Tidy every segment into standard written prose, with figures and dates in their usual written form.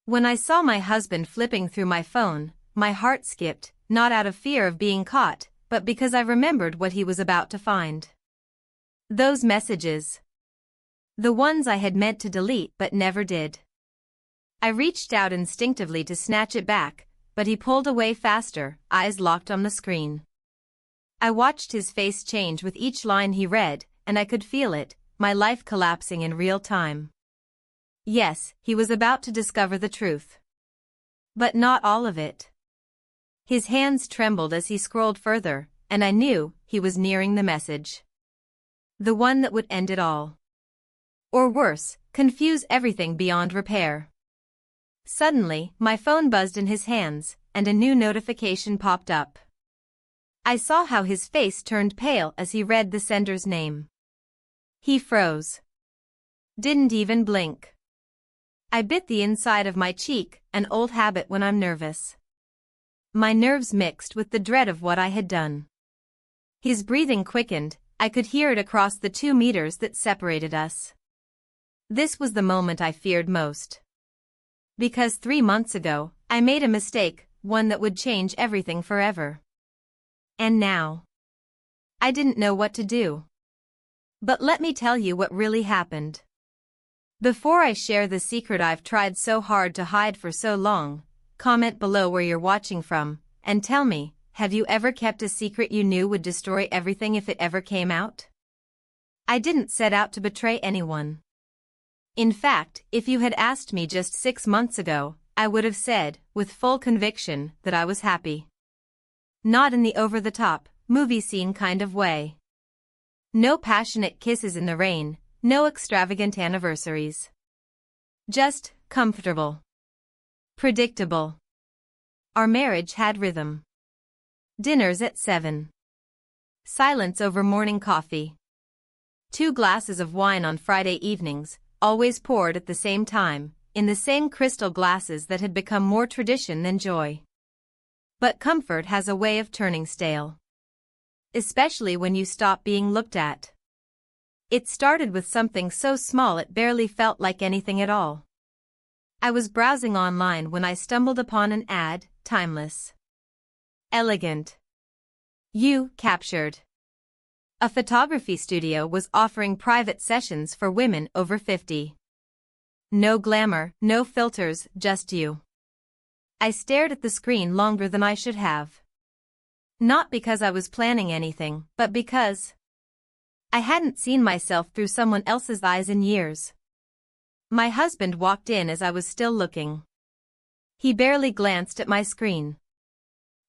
When I saw my husband flipping through my phone, my heart skipped, not out of fear of being caught, but because I remembered what he was about to find. Those messages. The ones I had meant to delete but never did. I reached out instinctively to snatch it back, but he pulled away faster, eyes locked on the screen. I watched his face change with each line he read, and I could feel it, my life collapsing in real time. Yes, he was about to discover the truth. But not all of it. His hands trembled as he scrolled further, and I knew he was nearing the message. The one that would end it all. Or worse, confuse everything beyond repair. Suddenly, my phone buzzed in his hands, and a new notification popped up. I saw how his face turned pale as he read the sender's name. He froze. Didn't even blink. I bit the inside of my cheek, an old habit when I'm nervous. My nerves mixed with the dread of what I had done. His breathing quickened, I could hear it across the 2 meters that separated us. This was the moment I feared most. Because 3 months ago, I made a mistake, one that would change everything forever. And now, I didn't know what to do. But let me tell you what really happened. Before I share the secret I've tried so hard to hide for so long, comment below where you're watching from, and tell me, have you ever kept a secret you knew would destroy everything if it ever came out? I didn't set out to betray anyone. In fact, if you had asked me just 6 months ago, I would have said, with full conviction, that I was happy. Not in the over-the-top, movie scene kind of way. No passionate kisses in the rain, no extravagant anniversaries. Just comfortable. Predictable. Our marriage had rhythm. Dinners at 7. Silence over morning coffee. 2 glasses of wine on Friday evenings, always poured at the same time, in the same crystal glasses that had become more tradition than joy. But comfort has a way of turning stale. Especially when you stop being looked at. It started with something so small it barely felt like anything at all. I was browsing online when I stumbled upon an ad, timeless. Elegant. You captured. A photography studio was offering private sessions for women over 50. No glamour, no filters, just you. I stared at the screen longer than I should have. Not because I was planning anything, but because I hadn't seen myself through someone else's eyes in years. My husband walked in as I was still looking. He barely glanced at my screen.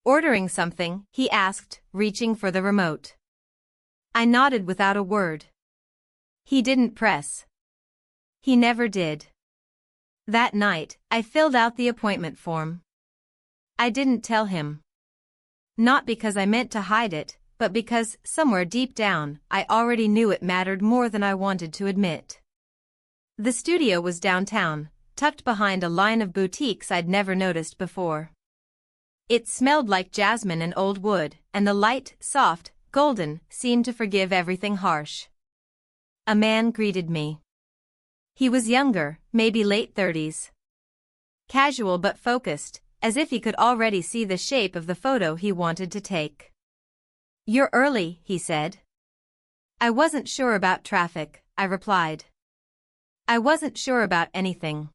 Ordering something, he asked, reaching for the remote. I nodded without a word. He didn't press. He never did. That night, I filled out the appointment form. I didn't tell him. Not because I meant to hide it, but because, somewhere deep down, I already knew it mattered more than I wanted to admit. The studio was downtown, tucked behind a line of boutiques I'd never noticed before. It smelled like jasmine and old wood, and the light, soft, golden, seemed to forgive everything harsh. A man greeted me. He was younger, maybe late 30s. Casual but focused, as if he could already see the shape of the photo he wanted to take. You're early, he said. I wasn't sure about traffic, I replied. I wasn't sure about anything.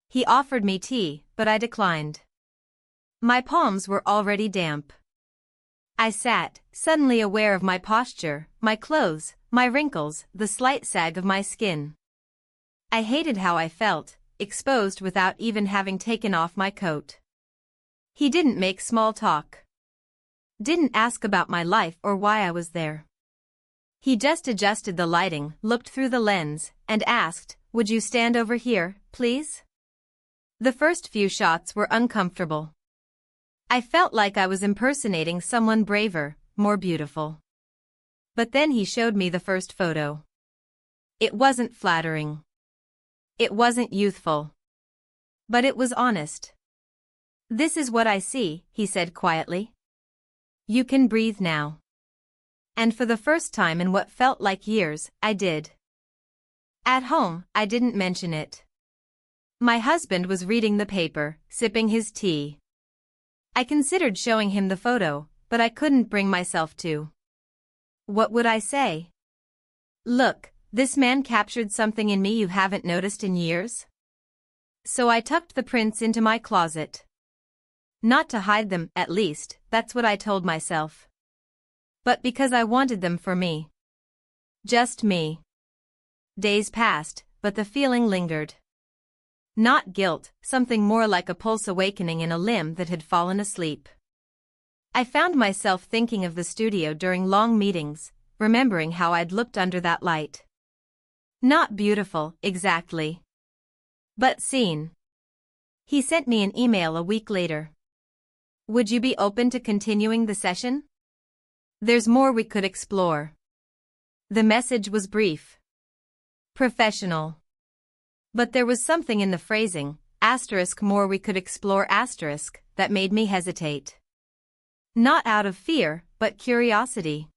He offered me tea, but I declined. My palms were already damp. I sat, suddenly aware of my posture, my clothes, my wrinkles, the slight sag of my skin. I hated how I felt, exposed without even having taken off my coat. He didn't make small talk. Didn't ask about my life or why I was there. He just adjusted the lighting, looked through the lens, and asked, "Would you stand over here, please?" The first few shots were uncomfortable. I felt like I was impersonating someone braver, more beautiful. But then he showed me the first photo. It wasn't flattering. It wasn't youthful. But it was honest. "This is what I see," he said quietly. "You can breathe now." And for the first time in what felt like years, I did. At home, I didn't mention it. My husband was reading the paper, sipping his tea. I considered showing him the photo, but I couldn't bring myself to. What would I say? Look, this man captured something in me you haven't noticed in years? So I tucked the prints into my closet. Not to hide them, at least, that's what I told myself. But because I wanted them for me. Just me. Days passed, but the feeling lingered. Not guilt, something more like a pulse awakening in a limb that had fallen asleep. I found myself thinking of the studio during long meetings, remembering how I'd looked under that light. Not beautiful, exactly. But seen. He sent me an email a week later. Would you be open to continuing the session? There's more we could explore. The message was brief. Professional. But there was something in the phrasing, more we could explore that made me hesitate. Not out of fear, but curiosity.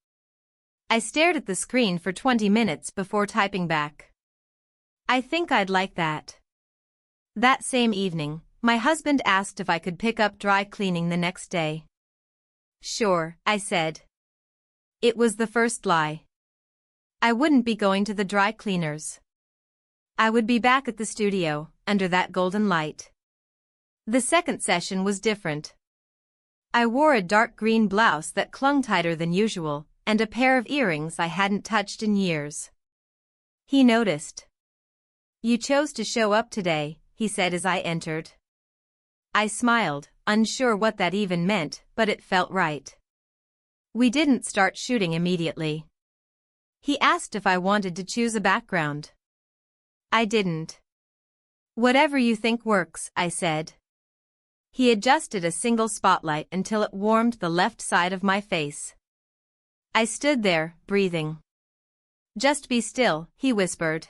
I stared at the screen for 20 minutes before typing back. I think I'd like that. That same evening, my husband asked if I could pick up dry cleaning the next day. Sure, I said. It was the first lie. I wouldn't be going to the dry cleaners. I would be back at the studio, under that golden light. The second session was different. I wore a dark green blouse that clung tighter than usual, and a pair of earrings I hadn't touched in years. He noticed. You chose to show up today, he said as I entered. I smiled, unsure what that even meant, but it felt right. We didn't start shooting immediately. He asked if I wanted to choose a background. I didn't. Whatever you think works, I said. He adjusted a single spotlight until it warmed the left side of my face. I stood there, breathing. Just be still, he whispered.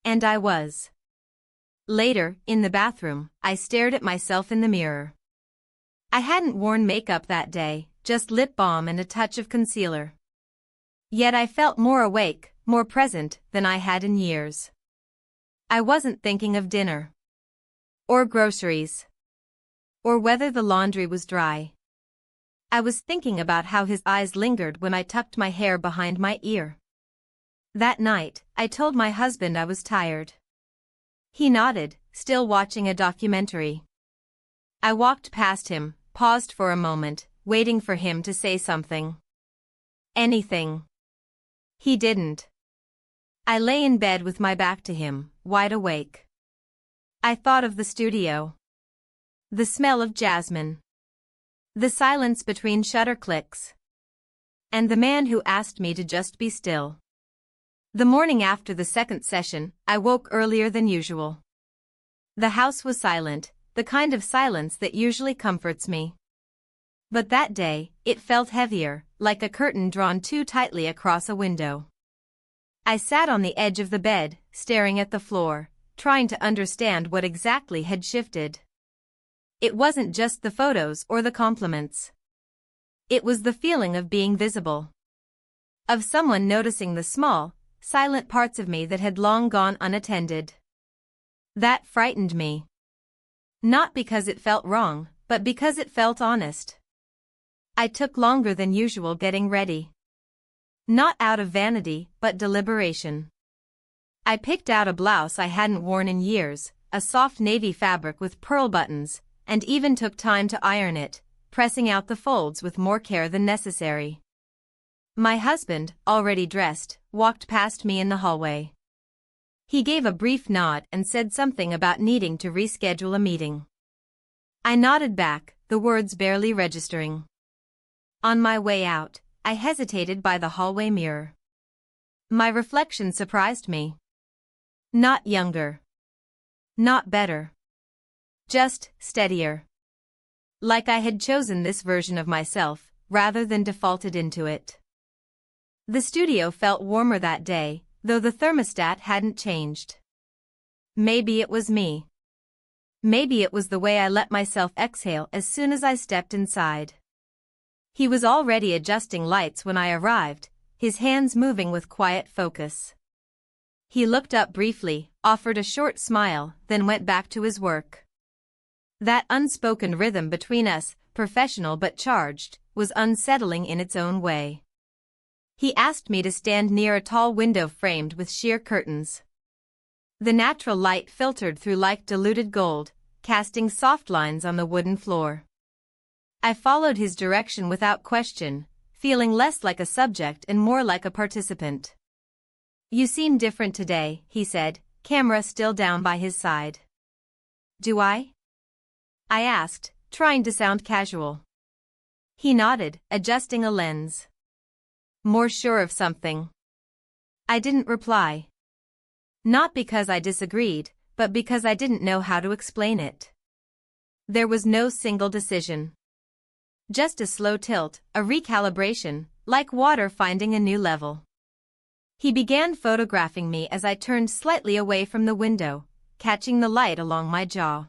And I was. Later, in the bathroom, I stared at myself in the mirror. I hadn't worn makeup that day, just lip balm and a touch of concealer. Yet I felt more awake, more present, than I had in years. I wasn't thinking of dinner. Or groceries. Or whether the laundry was dry. I was thinking about how his eyes lingered when I tucked my hair behind my ear. That night, I told my husband I was tired. He nodded, still watching a documentary. I walked past him, paused for a moment, waiting for him to say something. Anything. He didn't. I lay in bed with my back to him, wide awake. I thought of the studio. The smell of jasmine. The silence between shutter clicks. And the man who asked me to just be still. The morning after the second session, I woke earlier than usual. The house was silent, the kind of silence that usually comforts me. But that day, it felt heavier, like a curtain drawn too tightly across a window. I sat on the edge of the bed, staring at the floor, trying to understand what exactly had shifted. It wasn't just the photos or the compliments. It was the feeling of being visible. Of someone noticing the small, silent parts of me that had long gone unattended. That frightened me. Not because it felt wrong, but because it felt honest. I took longer than usual getting ready. Not out of vanity, but deliberation. I picked out a blouse I hadn't worn in years, a soft navy fabric with pearl buttons, and even took time to iron it, pressing out the folds with more care than necessary. My husband, already dressed, walked past me in the hallway. He gave a brief nod and said something about needing to reschedule a meeting. I nodded back, the words barely registering. On my way out, I hesitated by the hallway mirror. My reflection surprised me. Not younger. Not better. Just steadier. Like I had chosen this version of myself, rather than defaulted into it. The studio felt warmer that day, though the thermostat hadn't changed. Maybe it was me. Maybe it was the way I let myself exhale as soon as I stepped inside. He was already adjusting lights when I arrived, his hands moving with quiet focus. He looked up briefly, offered a short smile, then went back to his work. That unspoken rhythm between us, professional but charged, was unsettling in its own way. He asked me to stand near a tall window framed with sheer curtains. The natural light filtered through like diluted gold, casting soft lines on the wooden floor. I followed his direction without question, feeling less like a subject and more like a participant. "You seem different today," he said, camera still down by his side. "Do I?" I asked, trying to sound casual. He nodded, adjusting a lens. "More sure of something." I didn't reply. Not because I disagreed, but because I didn't know how to explain it. There was no single decision. Just a slow tilt, a recalibration, like water finding a new level. He began photographing me as I turned slightly away from the window, catching the light along my jaw.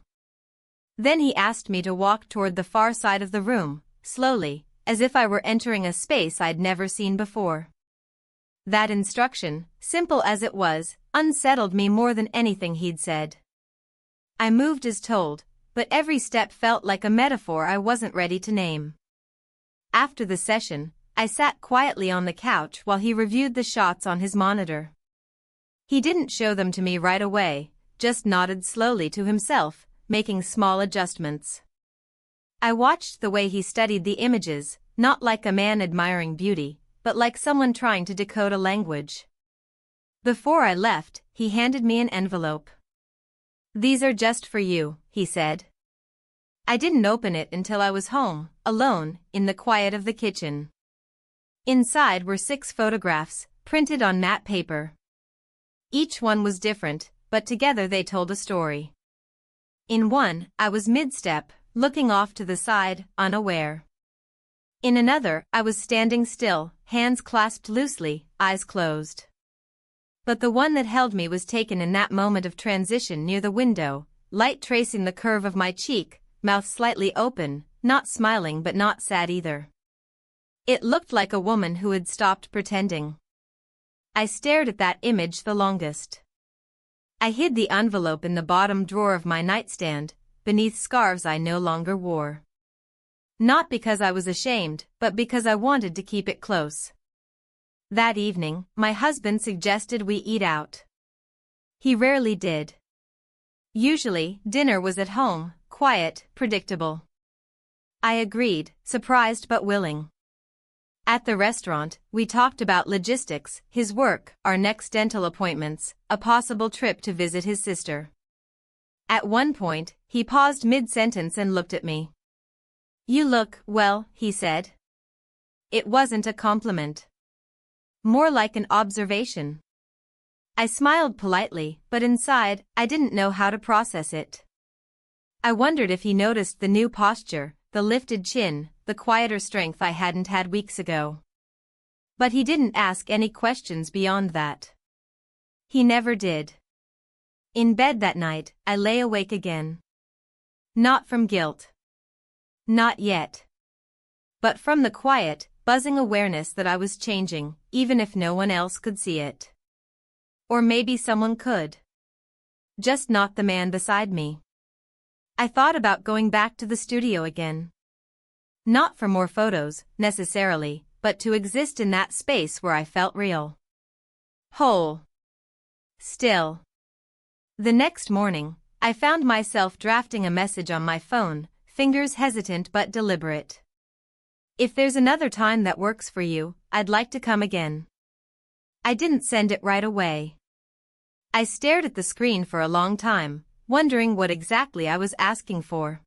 Then he asked me to walk toward the far side of the room, slowly, as if I were entering a space I'd never seen before. That instruction, simple as it was, unsettled me more than anything he'd said. I moved as told, but every step felt like a metaphor I wasn't ready to name. After the session, I sat quietly on the couch while he reviewed the shots on his monitor. He didn't show them to me right away, just nodded slowly to himself, making small adjustments. I watched the way he studied the images, not like a man admiring beauty, but like someone trying to decode a language. Before I left, he handed me an envelope. "These are just for you," he said. I didn't open it until I was home, alone, in the quiet of the kitchen. Inside were 6 photographs, printed on matte paper. Each one was different, but together they told a story. In one, I was mid-step, looking off to the side, unaware. In another, I was standing still, hands clasped loosely, eyes closed. But the one that held me was taken in that moment of transition near the window, light tracing the curve of my cheek, mouth slightly open, not smiling but not sad either. It looked like a woman who had stopped pretending. I stared at that image the longest. I hid the envelope in the bottom drawer of my nightstand, beneath scarves I no longer wore. Not because I was ashamed, but because I wanted to keep it close. That evening, my husband suggested we eat out. He rarely did. Usually, dinner was at home, quiet, predictable. I agreed, surprised but willing. At the restaurant, we talked about logistics, his work, our next dental appointments, a possible trip to visit his sister. At one point, he paused mid-sentence and looked at me. "You look, well," he said. It wasn't a compliment. More like an observation. I smiled politely, but inside, I didn't know how to process it. I wondered if he noticed the new posture, the lifted chin, the quieter strength I hadn't had weeks ago. But he didn't ask any questions beyond that. He never did. In bed that night, I lay awake again. Not from guilt. Not yet. But from the quiet, buzzing awareness that I was changing, even if no one else could see it. Or maybe someone could. Just not the man beside me. I thought about going back to the studio again. Not for more photos, necessarily, but to exist in that space where I felt real. Whole. Still. The next morning, I found myself drafting a message on my phone, fingers hesitant but deliberate. "If there's another time that works for you, I'd like to come again." I didn't send it right away. I stared at the screen for a long time, wondering what exactly I was asking for.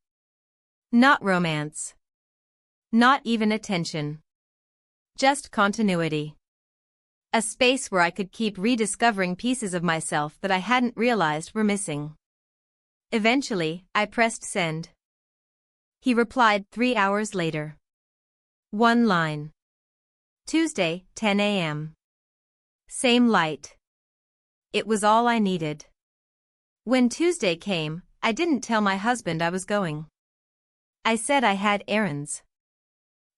Not romance. Not even attention. Just continuity. A space where I could keep rediscovering pieces of myself that I hadn't realized were missing. Eventually, I pressed send. He replied 3 hours later. One line. Tuesday, 10 a.m. Same light. It was all I needed. When Tuesday came, I didn't tell my husband I was going. I said I had errands.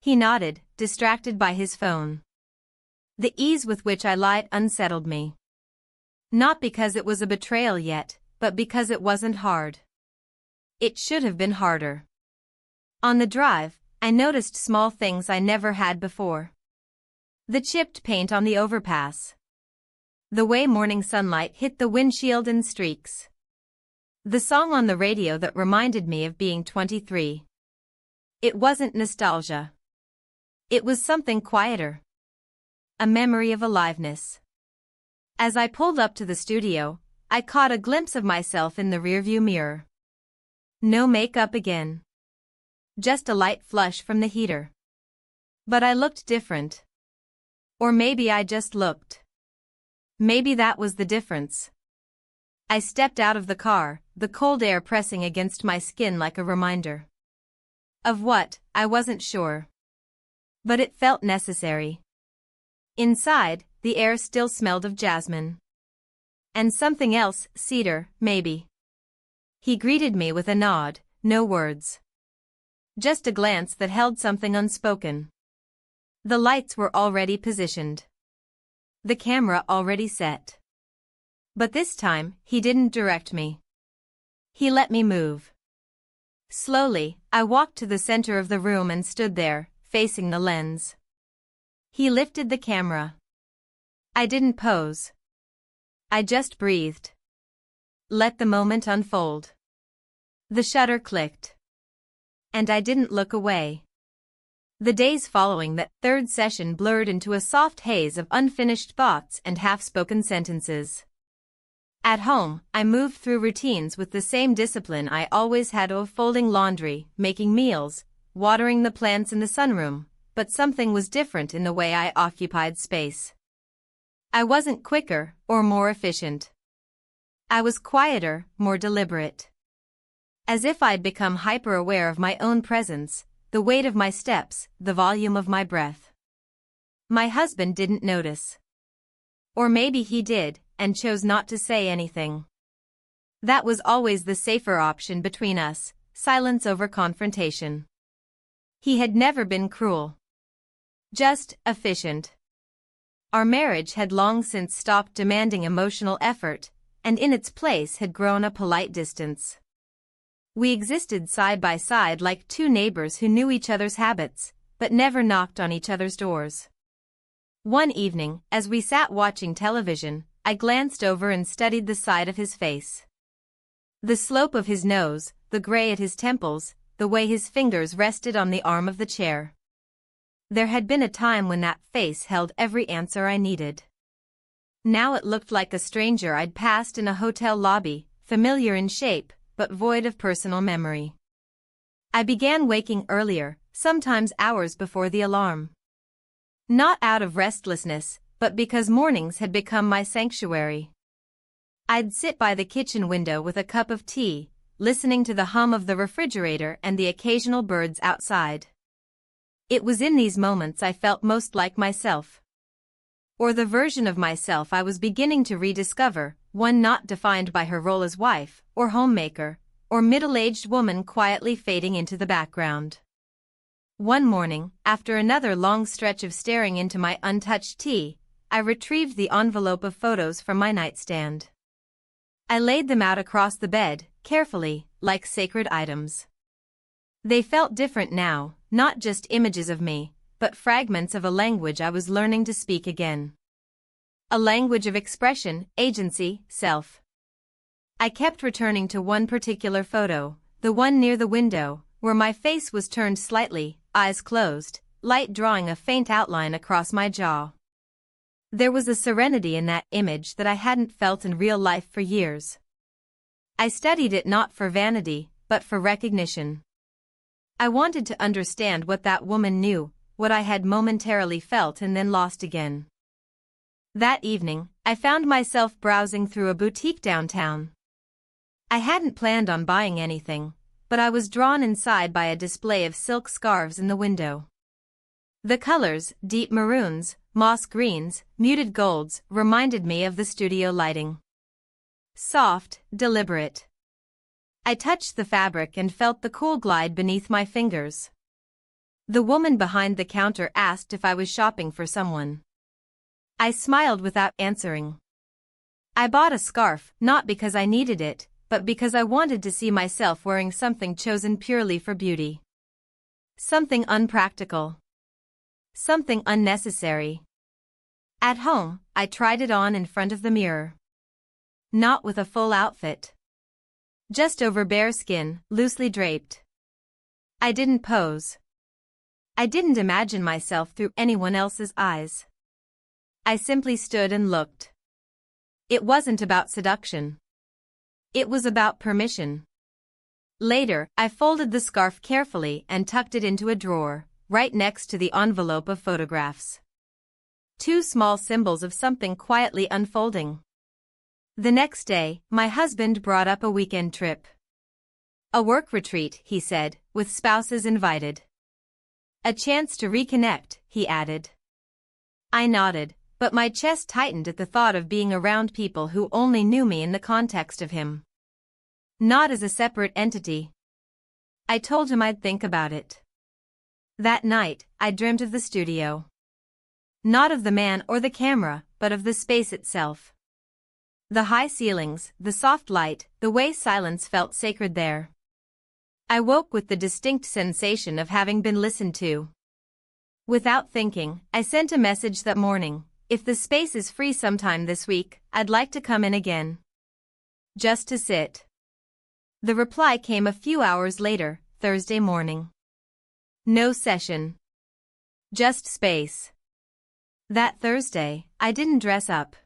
He nodded, distracted by his phone. The ease with which I lied unsettled me. Not because it was a betrayal yet, but because it wasn't hard. It should have been harder. On the drive, I noticed small things I never had before. The chipped paint on the overpass. The way morning sunlight hit the windshield in streaks. The song on the radio that reminded me of being 23. It wasn't nostalgia. It was something quieter. A memory of aliveness. As I pulled up to the studio, I caught a glimpse of myself in the rearview mirror. No makeup again. Just a light flush from the heater. But I looked different. Or maybe I just looked. Maybe that was the difference. I stepped out of the car, the cold air pressing against my skin like a reminder. Of what, I wasn't sure. But it felt necessary. Inside, the air still smelled of jasmine. And something else, cedar, maybe. He greeted me with a nod, no words. Just a glance that held something unspoken. The lights were already positioned. The camera already set. But this time, he didn't direct me. He let me move. Slowly, I walked to the center of the room and stood there, facing the lens. He lifted the camera. I didn't pose. I just breathed. Let the moment unfold. The shutter clicked. And I didn't look away. The days following that third session blurred into a soft haze of unfinished thoughts and half-spoken sentences. At home, I moved through routines with the same discipline I always had of folding laundry, making meals, watering the plants in the sunroom, but something was different in the way I occupied space. I wasn't quicker or more efficient. I was quieter, more deliberate. As if I'd become hyper-aware of my own presence, the weight of my steps, the volume of my breath. My husband didn't notice. Or maybe he did, and chose not to say anything. That was always the safer option between us, silence over confrontation. He had never been cruel. Just efficient. Our marriage had long since stopped demanding emotional effort, and in its place had grown a polite distance. We existed side by side like two neighbors who knew each other's habits, but never knocked on each other's doors. One evening, as we sat watching television, I glanced over and studied the side of his face. The slope of his nose, the gray at his temples, the way his fingers rested on the arm of the chair. There had been a time when that face held every answer I needed. Now it looked like a stranger I'd passed in a hotel lobby, familiar in shape, but void of personal memory. I began waking earlier, sometimes hours before the alarm. Not out of restlessness, but because mornings had become my sanctuary. I'd sit by the kitchen window with a cup of tea, listening to the hum of the refrigerator and the occasional birds outside. It was in these moments I felt most like myself. Or the version of myself I was beginning to rediscover, one not defined by her role as wife, or homemaker, or middle-aged woman quietly fading into the background. One morning, after another long stretch of staring into my untouched tea, I retrieved the envelope of photos from my nightstand. I laid them out across the bed, carefully, like sacred items. They felt different now, not just images of me, but fragments of a language I was learning to speak again. A language of expression, agency, self. I kept returning to one particular photo, the one near the window, where my face was turned slightly, eyes closed, light drawing a faint outline across my jaw. There was a serenity in that image that I hadn't felt in real life for years. I studied it not for vanity, but for recognition. I wanted to understand what that woman knew, what I had momentarily felt and then lost again. That evening, I found myself browsing through a boutique downtown. I hadn't planned on buying anything, but I was drawn inside by a display of silk scarves in the window. The colors, deep maroons, moss greens, muted golds, reminded me of the studio lighting. Soft, deliberate. I touched the fabric and felt the cool glide beneath my fingers. The woman behind the counter asked if I was shopping for someone. I smiled without answering. I bought a scarf not because I needed it, but because I wanted to see myself wearing something chosen purely for beauty. Something unpractical. Something unnecessary. At home, I tried it on in front of the mirror. Not with a full outfit. Just over bare skin, loosely draped. I didn't pose. I didn't imagine myself through anyone else's eyes. I simply stood and looked. It wasn't about seduction. It was about permission. Later, I folded the scarf carefully and tucked it into a drawer, right next to the envelope of photographs. Two small symbols of something quietly unfolding. The next day, my husband brought up a weekend trip. A work retreat, he said, with spouses invited. A chance to reconnect, he added. I nodded, but my chest tightened at the thought of being around people who only knew me in the context of him. Not as a separate entity. I told him I'd think about it. That night, I dreamt of the studio. Not of the man or the camera, but of the space itself. The high ceilings, the soft light, the way silence felt sacred there. I woke with the distinct sensation of having been listened to. Without thinking, I sent a message that morning. If the space is free sometime this week, I'd like to come in again. Just to sit. The reply came a few hours later, Thursday morning. No session. Just space. That Thursday, I didn't dress up.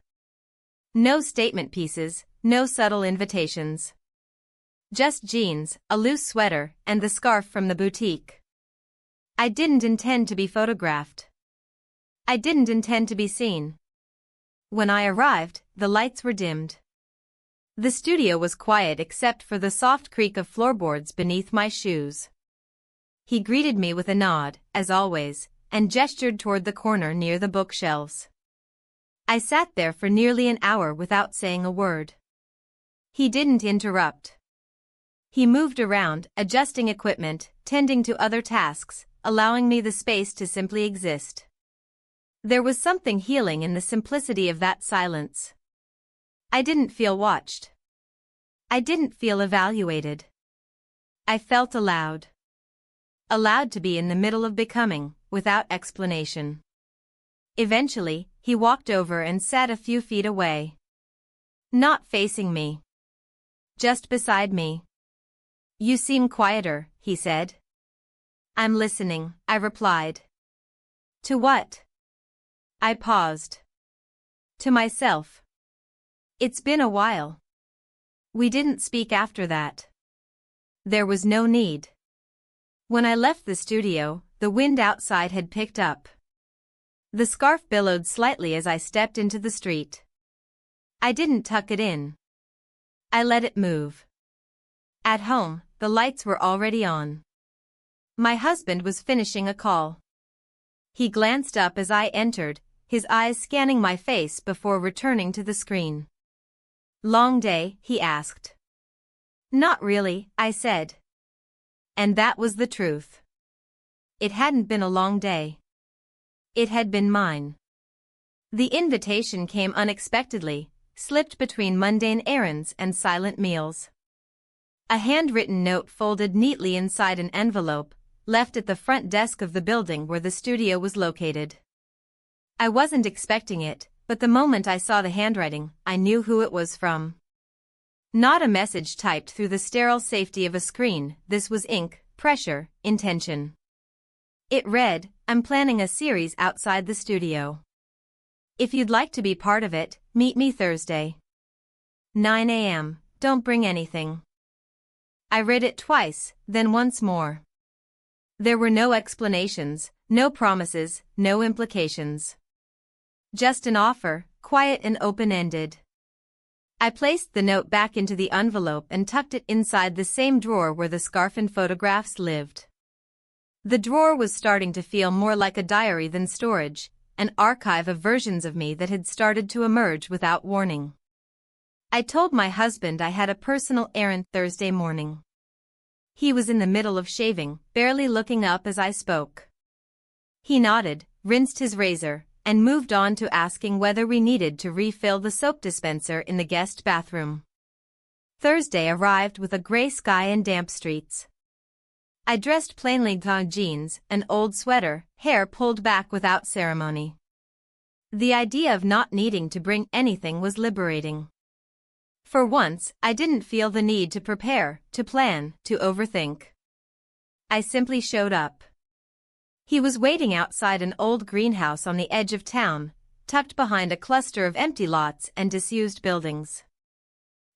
No statement pieces, no subtle invitations. Just jeans, a loose sweater, and the scarf from the boutique. I didn't intend to be photographed. I didn't intend to be seen. When I arrived, the lights were dimmed. The studio was quiet except for the soft creak of floorboards beneath my shoes. He greeted me with a nod, as always, and gestured toward the corner near the bookshelves. I sat there for nearly an hour without saying a word. He didn't interrupt. He moved around, adjusting equipment, tending to other tasks, allowing me the space to simply exist. There was something healing in the simplicity of that silence. I didn't feel watched. I didn't feel evaluated. I felt allowed. Allowed to be in the middle of becoming, without explanation. Eventually, he walked over and sat a few feet away. Not facing me. Just beside me. You seem quieter, he said. I'm listening, I replied. To what? I paused. To myself. It's been a while. We didn't speak after that. There was no need. When I left the studio, the wind outside had picked up. The scarf billowed slightly as I stepped into the street. I didn't tuck it in. I let it move. At home, the lights were already on. My husband was finishing a call. He glanced up as I entered, his eyes scanning my face before returning to the screen. Long day, he asked. Not really, I said. And that was the truth. It hadn't been a long day. It had been mine. The invitation came unexpectedly, slipped between mundane errands and silent meals. A handwritten note folded neatly inside an envelope, left at the front desk of the building where the studio was located. I wasn't expecting it, but the moment I saw the handwriting, I knew who it was from. Not a message typed through the sterile safety of a screen, this was ink, pressure, intention. It read, I'm planning a series outside the studio. If you'd like to be part of it, meet me Thursday. 9 a.m., don't bring anything. I read it twice, then once more. There were no explanations, no promises, no implications. Just an offer, quiet and open-ended. I placed the note back into the envelope and tucked it inside the same drawer where the scarf and photographs lived. The drawer was starting to feel more like a diary than storage, an archive of versions of me that had started to emerge without warning. I told my husband I had a personal errand Thursday morning. He was in the middle of shaving, barely looking up as I spoke. He nodded, rinsed his razor, and moved on to asking whether we needed to refill the soap dispenser in the guest bathroom. Thursday arrived with a gray sky and damp streets. I dressed plainly in jeans, an old sweater, hair pulled back without ceremony. The idea of not needing to bring anything was liberating. For once, I didn't feel the need to prepare, to plan, to overthink. I simply showed up. He was waiting outside an old greenhouse on the edge of town, tucked behind a cluster of empty lots and disused buildings.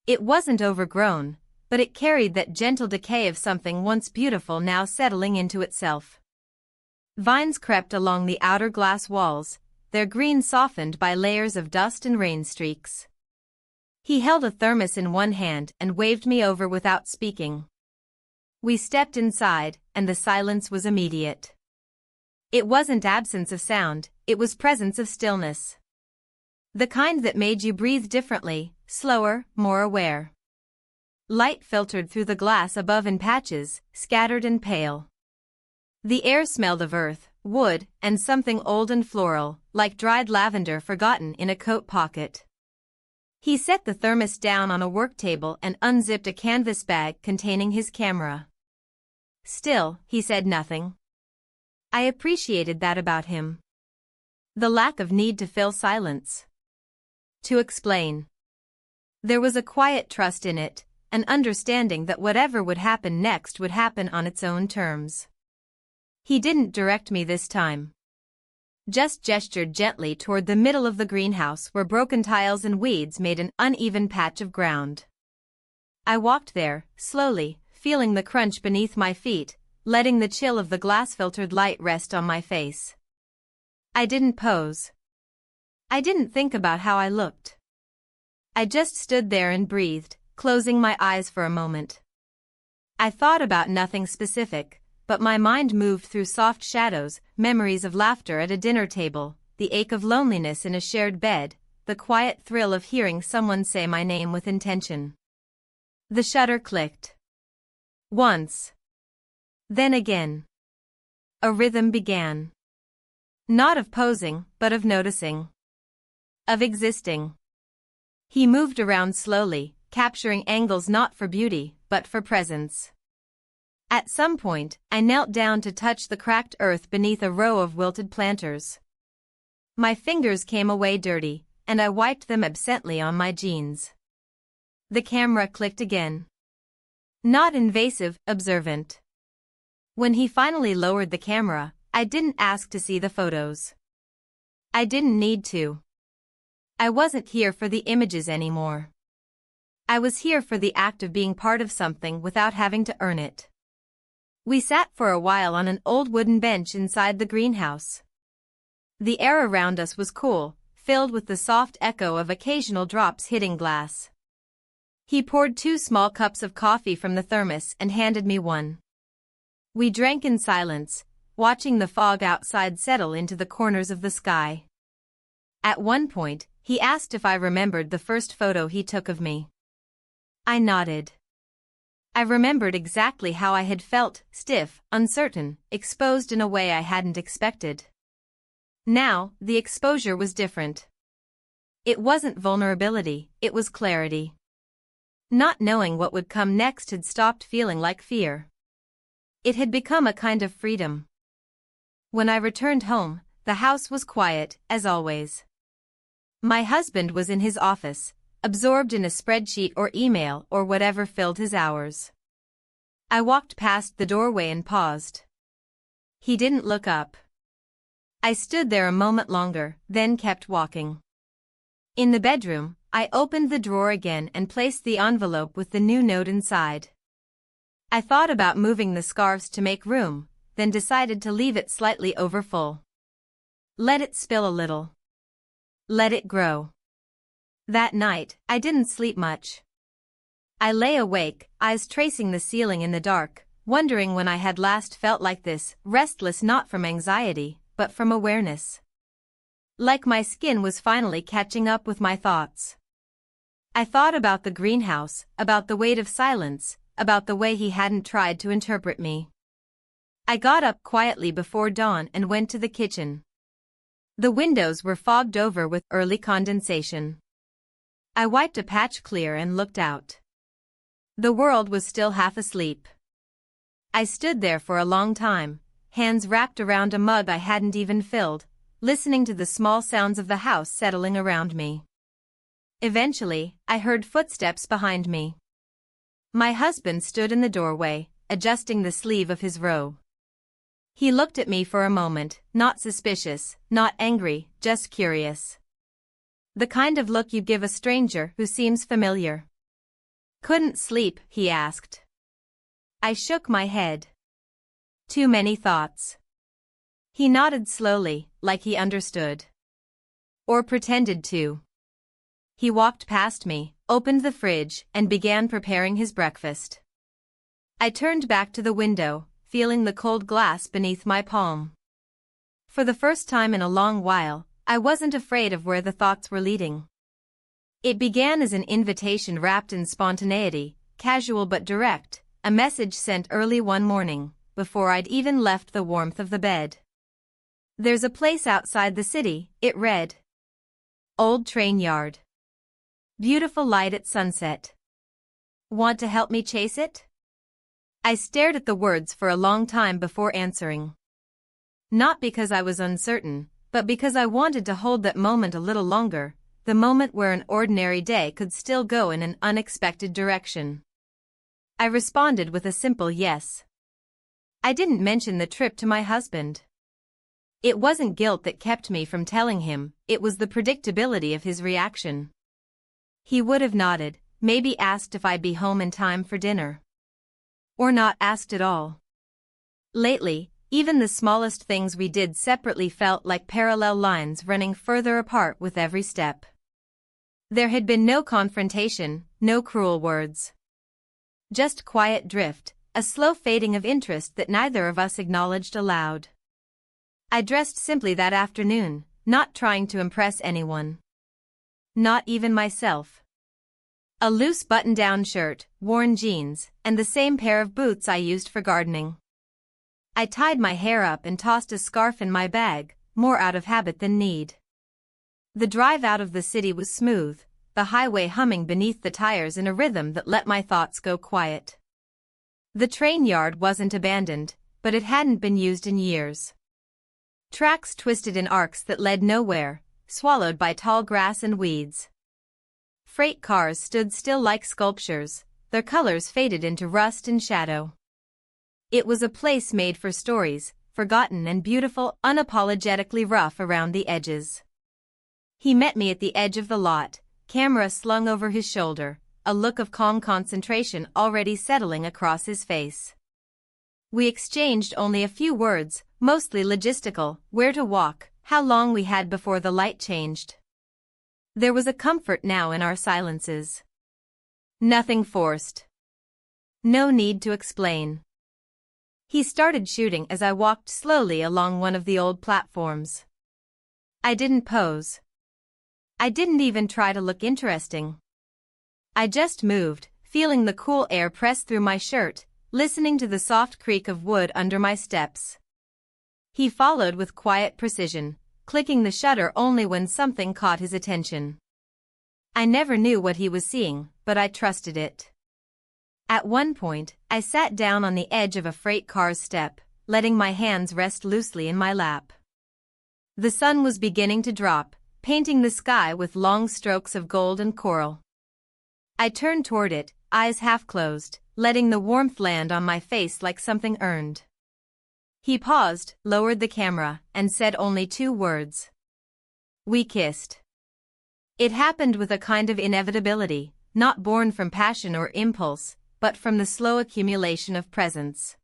It wasn't overgrown, but it carried that gentle decay of something once beautiful now settling into itself. Vines crept along the outer glass walls, their green softened by layers of dust and rain streaks. He held a thermos in one hand and waved me over without speaking. We stepped inside, and the silence was immediate. It wasn't absence of sound, it was presence of stillness. The kind that made you breathe differently, slower, more aware. Light filtered through the glass above in patches, scattered and pale. The air smelled of earth, wood, and something old and floral, like dried lavender forgotten in a coat pocket. He set the thermos down on a work table and unzipped a canvas bag containing his camera. Still, he said nothing. I appreciated that about him. The lack of need to fill silence. To explain. There was a quiet trust in it, an understanding that whatever would happen next would happen on its own terms. He didn't direct me this time. Just gestured gently toward the middle of the greenhouse where broken tiles and weeds made an uneven patch of ground. I walked there, slowly, feeling the crunch beneath my feet, letting the chill of the glass-filtered light rest on my face. I didn't pose. I didn't think about how I looked. I just stood there and breathed, closing my eyes for a moment. I thought about nothing specific, but my mind moved through soft shadows, memories of laughter at a dinner table, the ache of loneliness in a shared bed, the quiet thrill of hearing someone say my name with intention. The shutter clicked. Once. Then again. A rhythm began. Not of posing, but of noticing. Of existing. He moved around slowly, capturing angles not for beauty, but for presence. At some point, I knelt down to touch the cracked earth beneath a row of wilted planters. My fingers came away dirty, and I wiped them absently on my jeans. The camera clicked again. Not invasive, observant. When he finally lowered the camera, I didn't ask to see the photos. I didn't need to. I wasn't here for the images anymore. I was here for the act of being part of something without having to earn it. We sat for a while on an old wooden bench inside the greenhouse. The air around us was cool, filled with the soft echo of occasional drops hitting glass. He poured 2 small cups of coffee from the thermos and handed me one. We drank in silence, watching the fog outside settle into the corners of the sky. At one point, he asked if I remembered the first photo he took of me. I nodded. I remembered exactly how I had felt, stiff, uncertain, exposed in a way I hadn't expected. Now, the exposure was different. It wasn't vulnerability, it was clarity. Not knowing what would come next had stopped feeling like fear. It had become a kind of freedom. When I returned home, the house was quiet, as always. My husband was in his office, absorbed in a spreadsheet or email or whatever filled his hours. I walked past the doorway and paused. He didn't look up. I stood there a moment longer, then kept walking. In the bedroom, I opened the drawer again and placed the envelope with the new note inside. I thought about moving the scarves to make room, then decided to leave it slightly overfull. Let it spill a little. Let it grow. That night, I didn't sleep much. I lay awake, eyes tracing the ceiling in the dark, wondering when I had last felt like this, restless not from anxiety, but from awareness. Like my skin was finally catching up with my thoughts. I thought about the greenhouse, about the weight of silence, about the way he hadn't tried to interpret me. I got up quietly before dawn and went to the kitchen. The windows were fogged over with early condensation. I wiped a patch clear and looked out. The world was still half asleep. I stood there for a long time, hands wrapped around a mug I hadn't even filled, listening to the small sounds of the house settling around me. Eventually, I heard footsteps behind me. My husband stood in the doorway, adjusting the sleeve of his robe. He looked at me for a moment, not suspicious, not angry, just curious. The kind of look you give a stranger who seems familiar. "Couldn't sleep?" he asked. I shook my head. "Too many thoughts." He nodded slowly, like he understood. Or pretended to. He walked past me, opened the fridge, and began preparing his breakfast. I turned back to the window, feeling the cold glass beneath my palm. For the first time in a long while, I wasn't afraid of where the thoughts were leading. It began as an invitation wrapped in spontaneity, casual but direct, a message sent early one morning, before I'd even left the warmth of the bed. "There's a place outside the city," it read. "Old train yard. Beautiful light at sunset. Want to help me chase it?" I stared at the words for a long time before answering. Not because I was uncertain, but because I wanted to hold that moment a little longer, the moment where an ordinary day could still go in an unexpected direction. I responded with a simple yes. I didn't mention the trip to my husband. It wasn't guilt that kept me from telling him, it was the predictability of his reaction. He would have nodded, maybe asked if I'd be home in time for dinner. Or not asked at all. Lately, even the smallest things we did separately felt like parallel lines running further apart with every step. There had been no confrontation, no cruel words. Just quiet drift, a slow fading of interest that neither of us acknowledged aloud. I dressed simply that afternoon, not trying to impress anyone. Not even myself. A loose button-down shirt, worn jeans, and the same pair of boots I used for gardening. I tied my hair up and tossed a scarf in my bag, more out of habit than need. The drive out of the city was smooth, the highway humming beneath the tires in a rhythm that let my thoughts go quiet. The train yard wasn't abandoned, but it hadn't been used in years. Tracks twisted in arcs that led nowhere, swallowed by tall grass and weeds. Freight cars stood still like sculptures, their colors faded into rust and shadow. It was a place made for stories, forgotten and beautiful, unapologetically rough around the edges. He met me at the edge of the lot, camera slung over his shoulder, a look of calm concentration already settling across his face. We exchanged only a few words, mostly logistical, where to walk, how long we had before the light changed. There was a comfort now in our silences. Nothing forced. No need to explain. He started shooting as I walked slowly along one of the old platforms. I didn't pose. I didn't even try to look interesting. I just moved, feeling the cool air press through my shirt, listening to the soft creak of wood under my steps. He followed with quiet precision, clicking the shutter only when something caught his attention. I never knew what he was seeing, but I trusted it. At one point, I sat down on the edge of a freight car's step, letting my hands rest loosely in my lap. The sun was beginning to drop, painting the sky with long strokes of gold and coral. I turned toward it, eyes half closed, letting the warmth land on my face like something earned. He paused, lowered the camera, and said only 2 words. We kissed. It happened with a kind of inevitability, not born from passion or impulse, but from the slow accumulation of presence.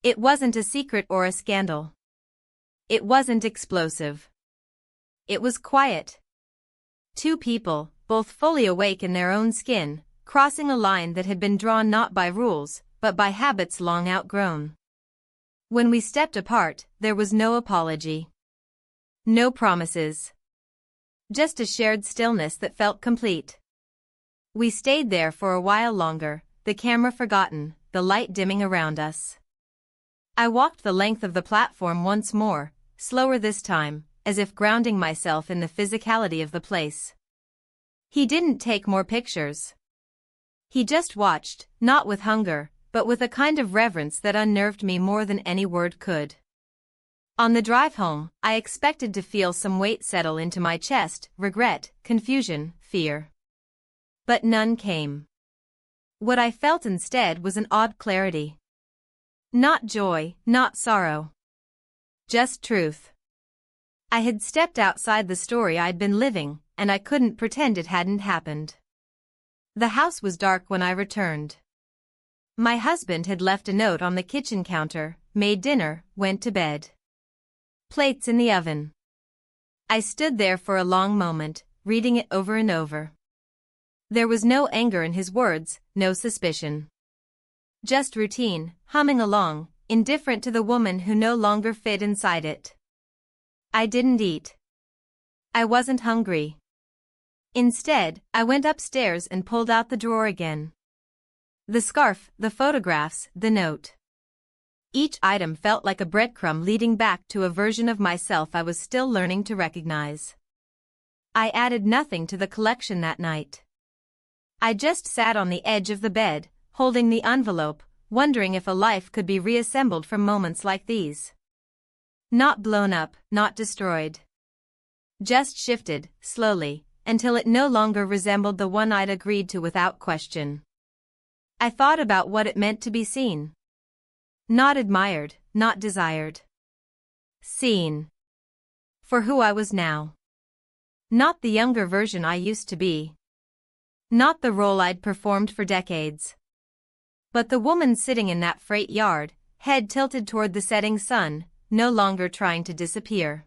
It wasn't a secret or a scandal. It wasn't explosive. It was quiet. 2 people, both fully awake in their own skin, crossing a line that had been drawn not by rules, but by habits long outgrown. When we stepped apart, there was no apology. No promises. Just a shared stillness that felt complete. We stayed there for a while longer, the camera forgotten, the light dimming around us. I walked the length of the platform once more, slower this time, as if grounding myself in the physicality of the place. He didn't take more pictures. He just watched, not with hunger, but with a kind of reverence that unnerved me more than any word could. On the drive home, I expected to feel some weight settle into my chest, regret, confusion, fear. But none came. What I felt instead was an odd clarity. Not joy, not sorrow. Just truth. I had stepped outside the story I'd been living, and I couldn't pretend it hadn't happened. The house was dark when I returned. My husband had left a note on the kitchen counter, made dinner, went to bed. Plates in the oven. I stood there for a long moment, reading it over and over. There was no anger in his words, no suspicion. Just routine, humming along, indifferent to the woman who no longer fit inside it. I didn't eat. I wasn't hungry. Instead, I went upstairs and pulled out the drawer again. The scarf, the photographs, the note. Each item felt like a breadcrumb leading back to a version of myself I was still learning to recognize. I added nothing to the collection that night. I just sat on the edge of the bed, holding the envelope, wondering if a life could be reassembled from moments like these. Not blown up, not destroyed. Just shifted, slowly, until it no longer resembled the one I'd agreed to without question. I thought about what it meant to be seen. Not admired, not desired. Seen. For who I was now. Not the younger version I used to be. Not the role I'd performed for decades. But the woman sitting in that freight yard, head tilted toward the setting sun, no longer trying to disappear.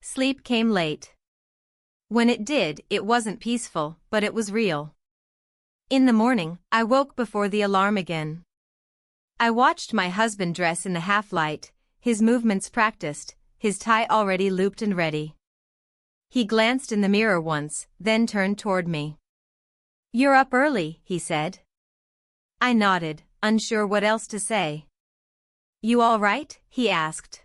Sleep came late. When it did, it wasn't peaceful, but it was real. In the morning, I woke before the alarm again. I watched my husband dress in the half-light, his movements practiced, his tie already looped and ready. He glanced in the mirror once, then turned toward me. "You're up early," he said. I nodded, unsure what else to say. "You all right?" he asked.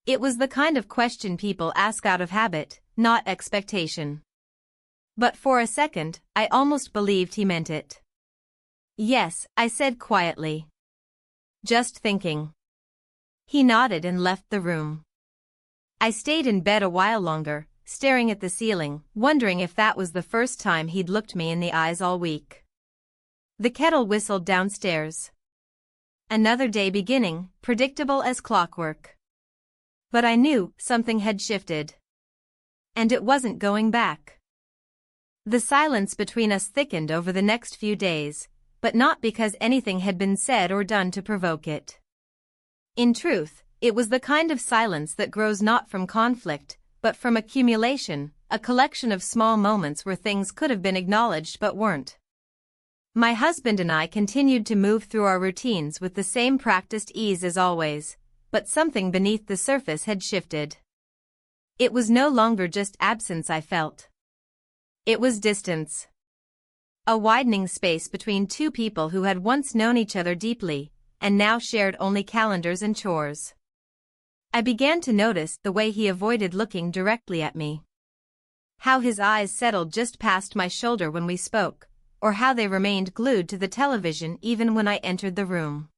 It was the kind of question people ask out of habit, not expectation. But for a second, I almost believed he meant it. "Yes," I said quietly. "Just thinking." He nodded and left the room. I stayed in bed a while longer, staring at the ceiling, wondering if that was the first time he'd looked me in the eyes all week. The kettle whistled downstairs. Another day beginning, predictable as clockwork. But I knew something had shifted. And it wasn't going back. The silence between us thickened over the next few days, but not because anything had been said or done to provoke it. In truth, it was the kind of silence that grows not from conflict, but from accumulation, a collection of small moments where things could have been acknowledged but weren't. My husband and I continued to move through our routines with the same practiced ease as always, but something beneath the surface had shifted. It was no longer just absence I felt. It was distance. A widening space between two people who had once known each other deeply, and now shared only calendars and chores. I began to notice the way he avoided looking directly at me. How his eyes settled just past my shoulder when we spoke, or how they remained glued to the television even when I entered the room.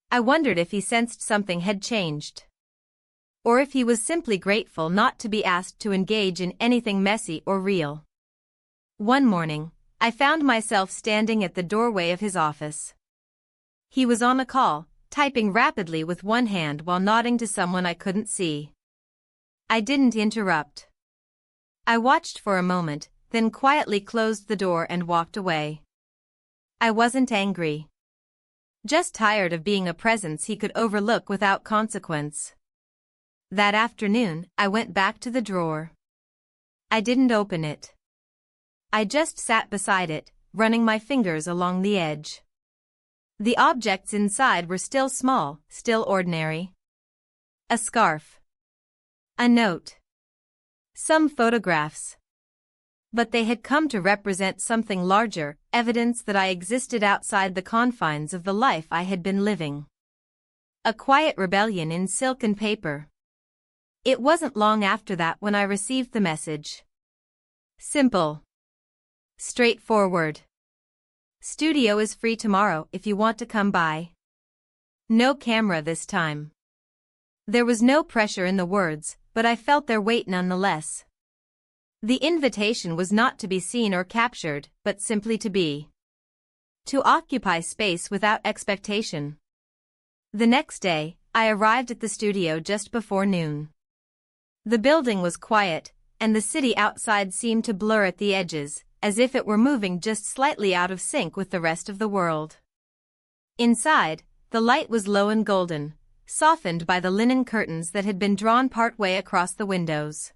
I wondered if he sensed something had changed. Or if he was simply grateful not to be asked to engage in anything messy or real. One morning, I found myself standing at the doorway of his office. He was on a call, typing rapidly with one hand while nodding to someone I couldn't see. I didn't interrupt. I watched for a moment, then quietly closed the door and walked away. I wasn't angry. Just tired of being a presence he could overlook without consequence. That afternoon, I went back to the drawer. I didn't open it. I just sat beside it, running my fingers along the edge. The objects inside were still small, still ordinary. A scarf. A note. Some photographs. But they had come to represent something larger, evidence that I existed outside the confines of the life I had been living. A quiet rebellion in silk and paper. It wasn't long after that when I received the message. Simple. Straightforward. Studio is free tomorrow if you want to come by. No camera this time. There was no pressure in the words, but I felt their weight nonetheless. The invitation was not to be seen or captured, but simply to be. To occupy space without expectation. The next day, I arrived at the studio just before noon. The building was quiet, and the city outside seemed to blur at the edges, as if it were moving just slightly out of sync with the rest of the world. Inside, the light was low and golden, softened by the linen curtains that had been drawn partway across the windows.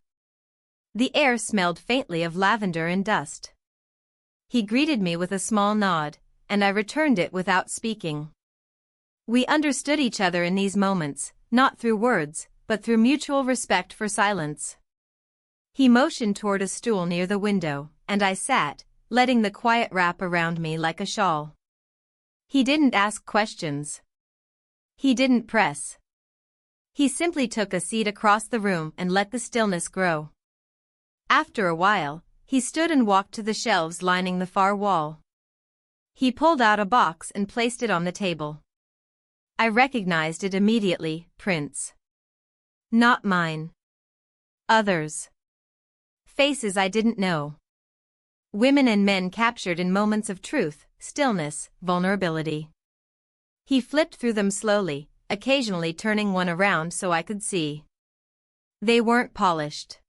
The air smelled faintly of lavender and dust. He greeted me with a small nod, and I returned it without speaking. We understood each other in these moments, not through words, but through mutual respect for silence. He motioned toward a stool near the window, and I sat, letting the quiet wrap around me like a shawl. He didn't ask questions. He didn't press. He simply took a seat across the room and let the stillness grow. After a while, he stood and walked to the shelves lining the far wall. He pulled out a box and placed it on the table. I recognized it immediately, prints. Not mine. Others. Faces I didn't know. Women and men captured in moments of truth, stillness, vulnerability. He flipped through them slowly, occasionally turning one around so I could see. They weren't polished.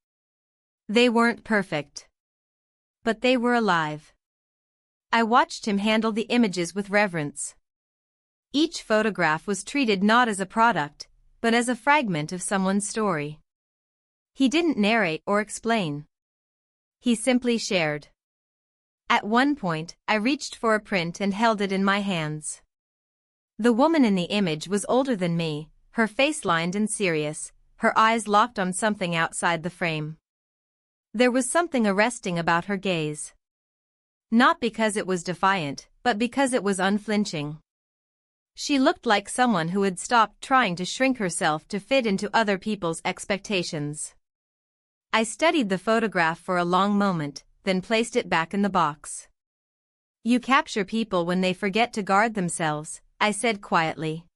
They weren't perfect. But they were alive. I watched him handle the images with reverence. Each photograph was treated not as a product, but as a fragment of someone's story. He didn't narrate or explain. He simply shared. At one point, I reached for a print and held it in my hands. The woman in the image was older than me, her face lined and serious, her eyes locked on something outside the frame. There was something arresting about her gaze. Not because it was defiant, but because it was unflinching. She looked like someone who had stopped trying to shrink herself to fit into other people's expectations. I studied the photograph for a long moment, then placed it back in the box. You capture people when they forget to guard themselves, I said quietly.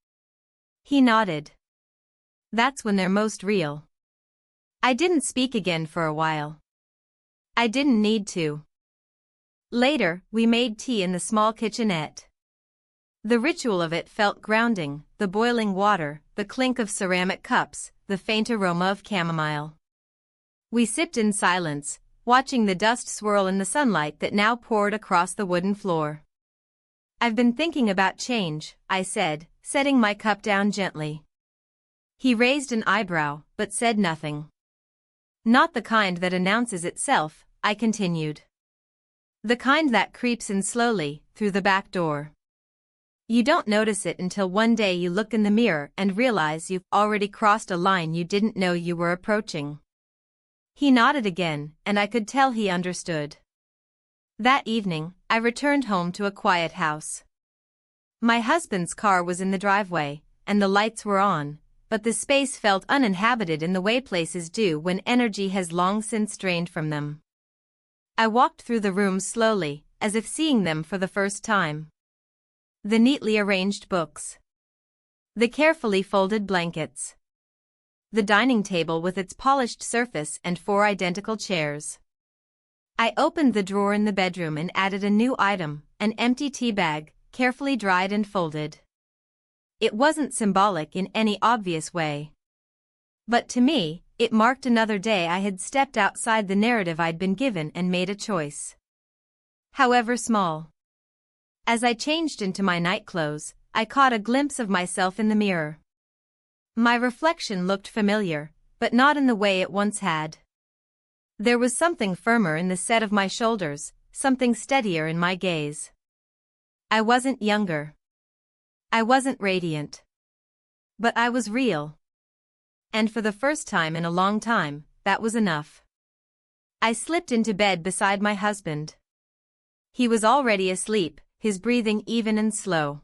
He nodded. That's when they're most real. I didn't speak again for a while. I didn't need to. Later, we made tea in the small kitchenette. The ritual of it felt grounding, the boiling water, the clink of ceramic cups, the faint aroma of chamomile. We sipped in silence, watching the dust swirl in the sunlight that now poured across the wooden floor. I've been thinking about change, I said, setting my cup down gently. He raised an eyebrow, but said nothing. Not the kind that announces itself, I continued. The kind that creeps in slowly, through the back door. You don't notice it until one day you look in the mirror and realize you've already crossed a line you didn't know you were approaching. He nodded again, and I could tell he understood. That evening, I returned home to a quiet house. My husband's car was in the driveway, and the lights were on, but the space felt uninhabited in the way places do when energy has long since drained from them. I walked through the rooms slowly, as if seeing them for the first time. The neatly arranged books. The carefully folded blankets. The dining table with its polished surface and 4 identical chairs. I opened the drawer in the bedroom and added a new item, an empty tea bag, carefully dried and folded. It wasn't symbolic in any obvious way. But to me, it marked another day I had stepped outside the narrative I'd been given and made a choice. However small. As I changed into my night clothes, I caught a glimpse of myself in the mirror. My reflection looked familiar, but not in the way it once had. There was something firmer in the set of my shoulders, something steadier in my gaze. I wasn't younger. I wasn't radiant. But I was real. And for the first time in a long time, that was enough. I slipped into bed beside my husband. He was already asleep, his breathing even and slow.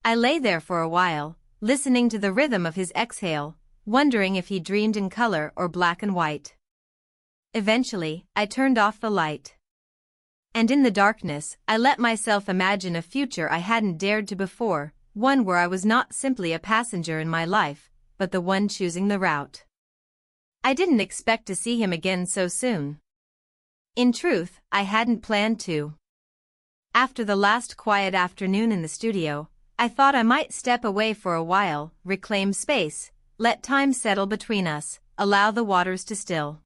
I lay there for a while, listening to the rhythm of his exhale, wondering if he dreamed in color or black and white. Eventually, I turned off the light. And in the darkness, I let myself imagine a future I hadn't dared to before, one where I was not simply a passenger in my life, but the one choosing the route. I didn't expect to see him again so soon. In truth, I hadn't planned to. After the last quiet afternoon in the studio, I thought I might step away for a while, reclaim space, let time settle between us, allow the waters to still.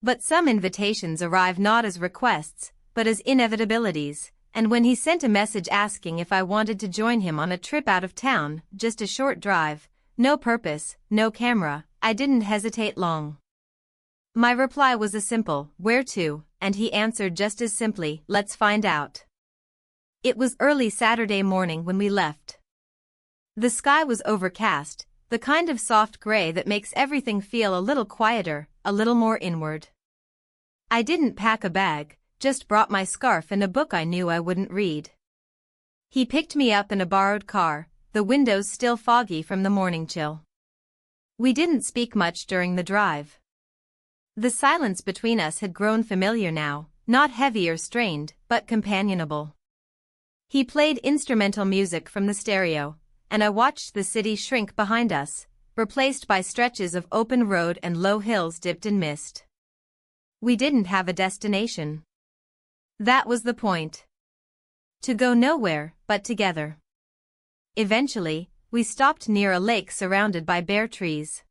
But some invitations arrive not as requests, but as inevitabilities, and when he sent a message asking if I wanted to join him on a trip out of town, just a short drive, no purpose, no camera, I didn't hesitate long. My reply was a simple, "Where to?" and he answered just as simply, "Let's find out." It was early Saturday morning when we left. The sky was overcast, the kind of soft gray that makes everything feel a little quieter, a little more inward. I didn't pack a bag, just brought my scarf and a book I knew I wouldn't read. He picked me up in a borrowed car, the windows still foggy from the morning chill. We didn't speak much during the drive. The silence between us had grown familiar now, not heavy or strained, but companionable. He played instrumental music from the stereo, and I watched the city shrink behind us, replaced by stretches of open road and low hills dipped in mist. We didn't have a destination. That was the point. To go nowhere, but together. Eventually, we stopped near a lake surrounded by bare trees.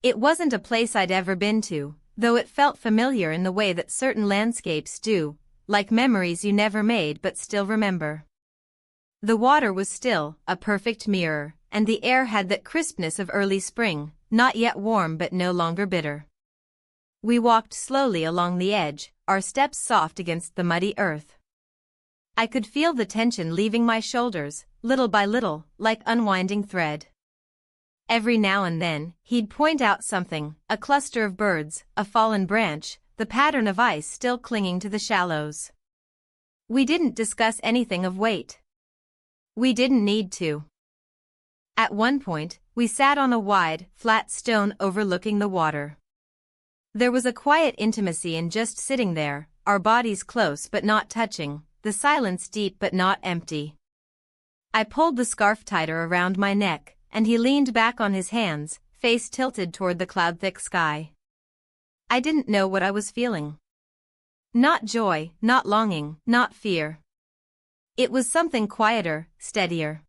It wasn't a place I'd ever been to, though it felt familiar in the way that certain landscapes do, like memories you never made but still remember. The water was still, a perfect mirror, and the air had that crispness of early spring, not yet warm but no longer bitter. We walked slowly along the edge, our steps soft against the muddy earth. I could feel the tension leaving my shoulders, little by little, like unwinding thread. Every now and then, he'd point out something, a cluster of birds, a fallen branch, the pattern of ice still clinging to the shallows. We didn't discuss anything of weight. We didn't need to. At one point, we sat on a wide, flat stone overlooking the water. There was a quiet intimacy in just sitting there, our bodies close but not touching, the silence deep but not empty. I pulled the scarf tighter around my neck, and he leaned back on his hands, face tilted toward the cloud-thick sky. I didn't know what I was feeling. Not joy, not longing, not fear. It was something quieter, steadier.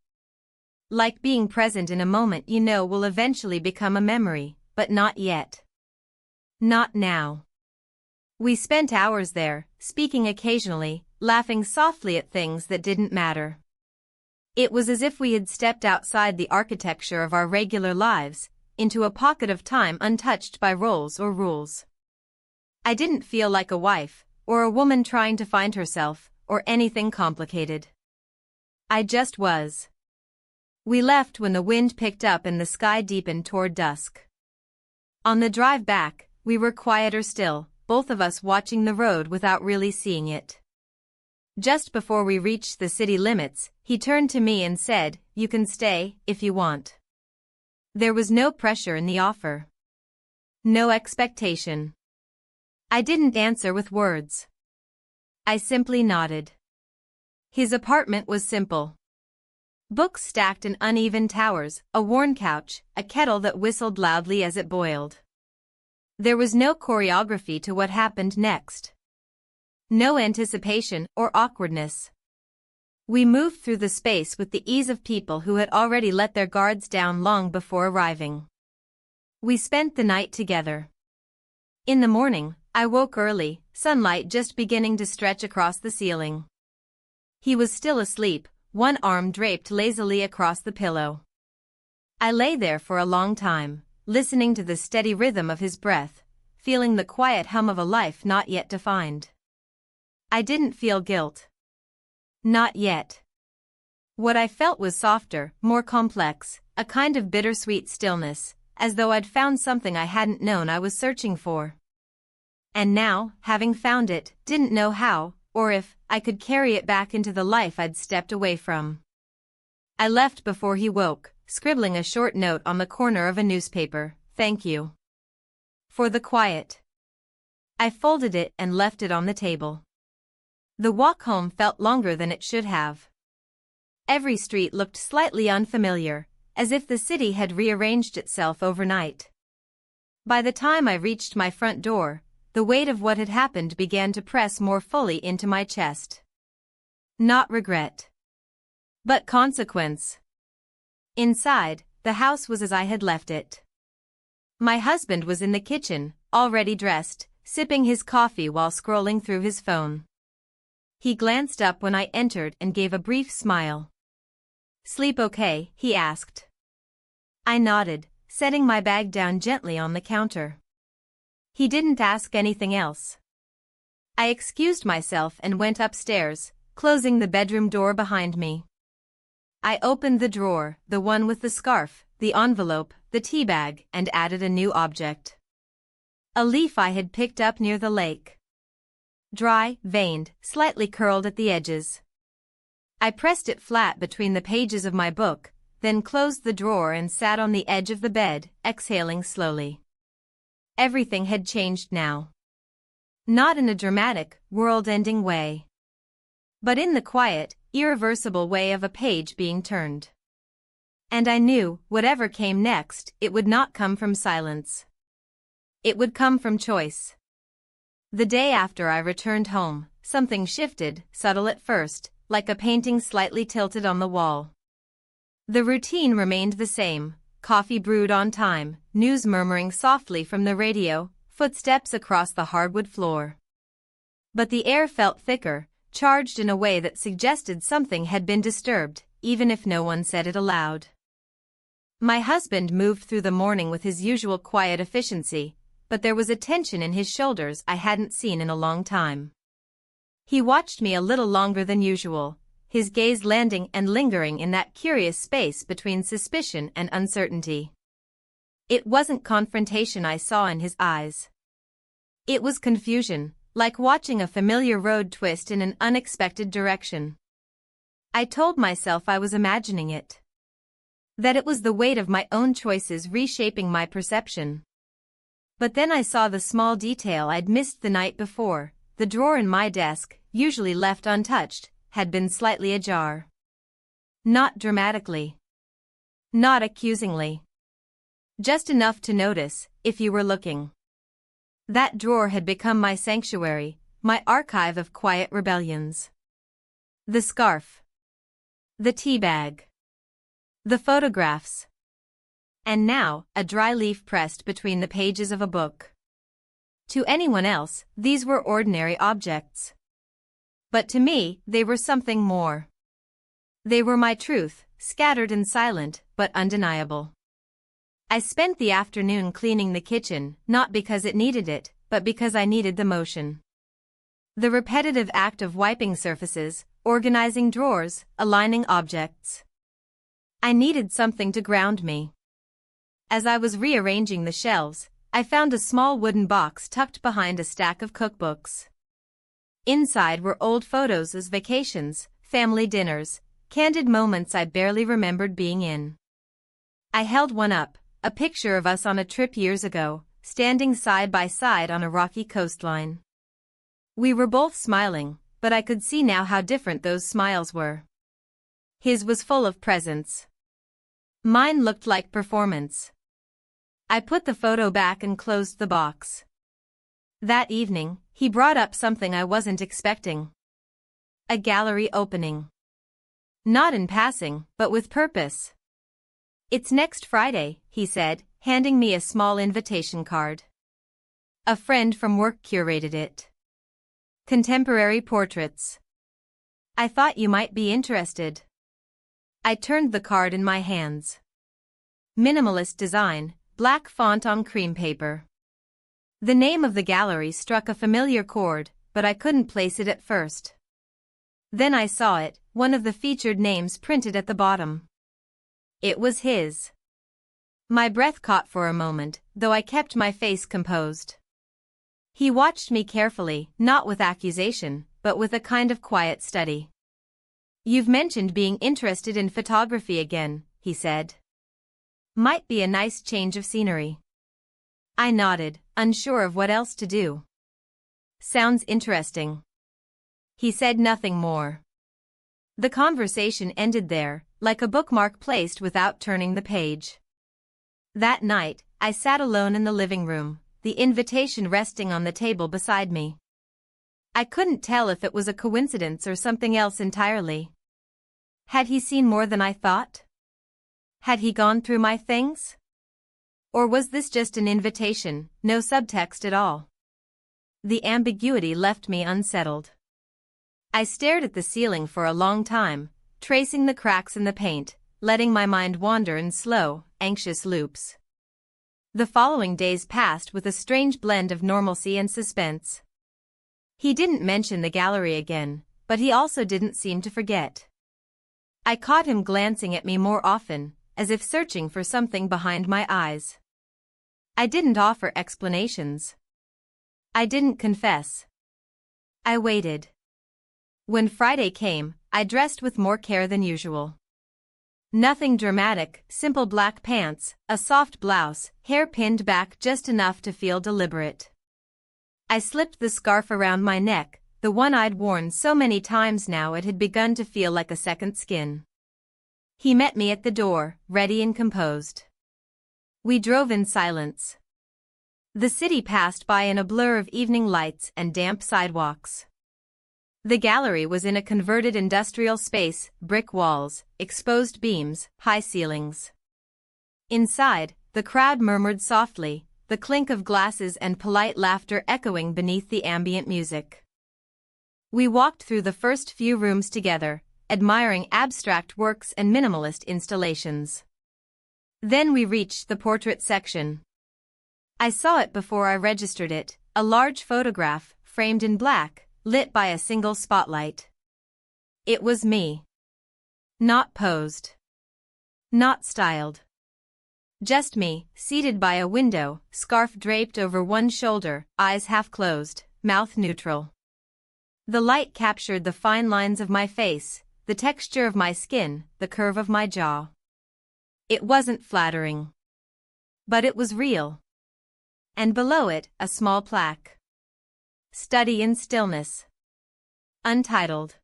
Like being present in a moment you know will eventually become a memory, but not yet. Not now. We spent hours there, speaking occasionally, laughing softly at things that didn't matter. It was as if we had stepped outside the architecture of our regular lives, into a pocket of time untouched by roles or rules. I didn't feel like a wife, or a woman trying to find herself, or anything complicated. I just was. We left when the wind picked up and the sky deepened toward dusk. On the drive back, we were quieter still, both of us watching the road without really seeing it. Just before we reached the city limits, he turned to me and said, "You can stay, if you want." There was no pressure in the offer. No expectation. I didn't answer with words. I simply nodded. His apartment was simple. Books stacked in uneven towers, a worn couch, a kettle that whistled loudly as it boiled. There was no choreography to what happened next. No anticipation or awkwardness. We moved through the space with the ease of people who had already let their guards down long before arriving. We spent the night together. In the morning, I woke early, sunlight just beginning to stretch across the ceiling. He was still asleep, one arm draped lazily across the pillow. I lay there for a long time, listening to the steady rhythm of his breath, feeling the quiet hum of a life not yet defined. I didn't feel guilt. Not yet. What I felt was softer, more complex, a kind of bittersweet stillness, as though I'd found something I hadn't known I was searching for. And now, having found it, didn't know how, or if, I could carry it back into the life I'd stepped away from. I left before he woke, scribbling a short note on the corner of a newspaper. "Thank you for the quiet." I folded it and left it on the table. The walk home felt longer than it should have. Every street looked slightly unfamiliar, as if the city had rearranged itself overnight. By the time I reached my front door, the weight of what had happened began to press more fully into my chest. Not regret, but consequence. Inside, the house was as I had left it. My husband was in the kitchen, already dressed, sipping his coffee while scrolling through his phone. He glanced up when I entered and gave a brief smile. "Sleep okay?" he asked. I nodded, setting my bag down gently on the counter. He didn't ask anything else. I excused myself and went upstairs, closing the bedroom door behind me. I opened the drawer, the one with the scarf, the envelope, the tea bag, and added a new object. A leaf I had picked up near the lake. Dry, veined, slightly curled at the edges. I pressed it flat between the pages of my book, then closed the drawer and sat on the edge of the bed, exhaling slowly. Everything had changed now. Not in a dramatic, world-ending way, but in the quiet, irreversible way of a page being turned. And I knew, whatever came next, it would not come from silence. It would come from choice. The day after I returned home, something shifted, subtle at first, like a painting slightly tilted on the wall. The routine remained the same: coffee brewed on time, news murmuring softly from the radio, footsteps across the hardwood floor. But the air felt thicker, charged in a way that suggested something had been disturbed, even if no one said it aloud. My husband moved through the morning with his usual quiet efficiency, but there was a tension in his shoulders I hadn't seen in a long time. He watched me a little longer than usual, his gaze landing and lingering in that curious space between suspicion and uncertainty. It wasn't confrontation I saw in his eyes. It was confusion, like watching a familiar road twist in an unexpected direction. I told myself I was imagining it. That it was the weight of my own choices reshaping my perception. But then I saw the small detail I'd missed the night before: the drawer in my desk, usually left untouched, had been slightly ajar. Not dramatically. Not accusingly. Just enough to notice, if you were looking. That drawer had become my sanctuary, my archive of quiet rebellions. The scarf. The tea bag. The photographs. And now, a dry leaf pressed between the pages of a book. To anyone else, these were ordinary objects. But to me, they were something more. They were my truth, scattered and silent, but undeniable. I spent the afternoon cleaning the kitchen, not because it needed it, but because I needed the motion. The repetitive act of wiping surfaces, organizing drawers, aligning objects. I needed something to ground me. As I was rearranging the shelves, I found a small wooden box tucked behind a stack of cookbooks. Inside were old photos of vacations, family dinners, candid moments I barely remembered being in. I held one up, a picture of us on a trip years ago, standing side by side on a rocky coastline. We were both smiling, but I could see now how different those smiles were. His was full of presence. Mine looked like performance. I put the photo back and closed the box. That evening, he brought up something I wasn't expecting. A gallery opening. Not in passing, but with purpose. "It's next Friday," he said, handing me a small invitation card. A friend from work curated it. Contemporary portraits. "I thought you might be interested." I turned the card in my hands. Minimalist design, black font on cream paper. The name of the gallery struck a familiar chord, but I couldn't place it at first. Then I saw it, one of the featured names printed at the bottom. It was his. My breath caught for a moment, though I kept my face composed. He watched me carefully, not with accusation, but with a kind of quiet study. "You've mentioned being interested in photography again," he said. Might be a nice change of scenery. I nodded, unsure of what else to do. Sounds interesting. He said nothing more. The conversation ended there, like a bookmark placed without turning the page. That night, I sat alone in the living room, the invitation resting on the table beside me. I couldn't tell if it was a coincidence or something else entirely. Had he seen more than I thought? Had he gone through my things? Or was this just an invitation, no subtext at all? The ambiguity left me unsettled. I stared at the ceiling for a long time, tracing the cracks in the paint, letting my mind wander in slow, anxious loops. The following days passed with a strange blend of normalcy and suspense. He didn't mention the gallery again, but he also didn't seem to forget. I caught him glancing at me more often, as if searching for something behind my eyes. I didn't offer explanations. I didn't confess. I waited. When Friday came, I dressed with more care than usual. Nothing dramatic, simple black pants, a soft blouse, hair pinned back just enough to feel deliberate. I slipped the scarf around my neck, the one I'd worn so many times now it had begun to feel like a second skin. He met me at the door, ready and composed. We drove in silence. The city passed by in a blur of evening lights and damp sidewalks. The gallery was in a converted industrial space, brick walls, exposed beams, high ceilings. Inside, the crowd murmured softly, the clink of glasses and polite laughter echoing beneath the ambient music. We walked through the first few rooms together, admiring abstract works and minimalist installations. Then we reached the portrait section. I saw it before I registered it, a large photograph, framed in black, lit by a single spotlight. It was me. Not posed. Not styled. Just me, seated by a window, scarf draped over one shoulder, eyes half closed, mouth neutral. The light captured the fine lines of my face, the texture of my skin, the curve of my jaw. It wasn't flattering. But it was real. And below it, a small plaque. Study in stillness. Untitled.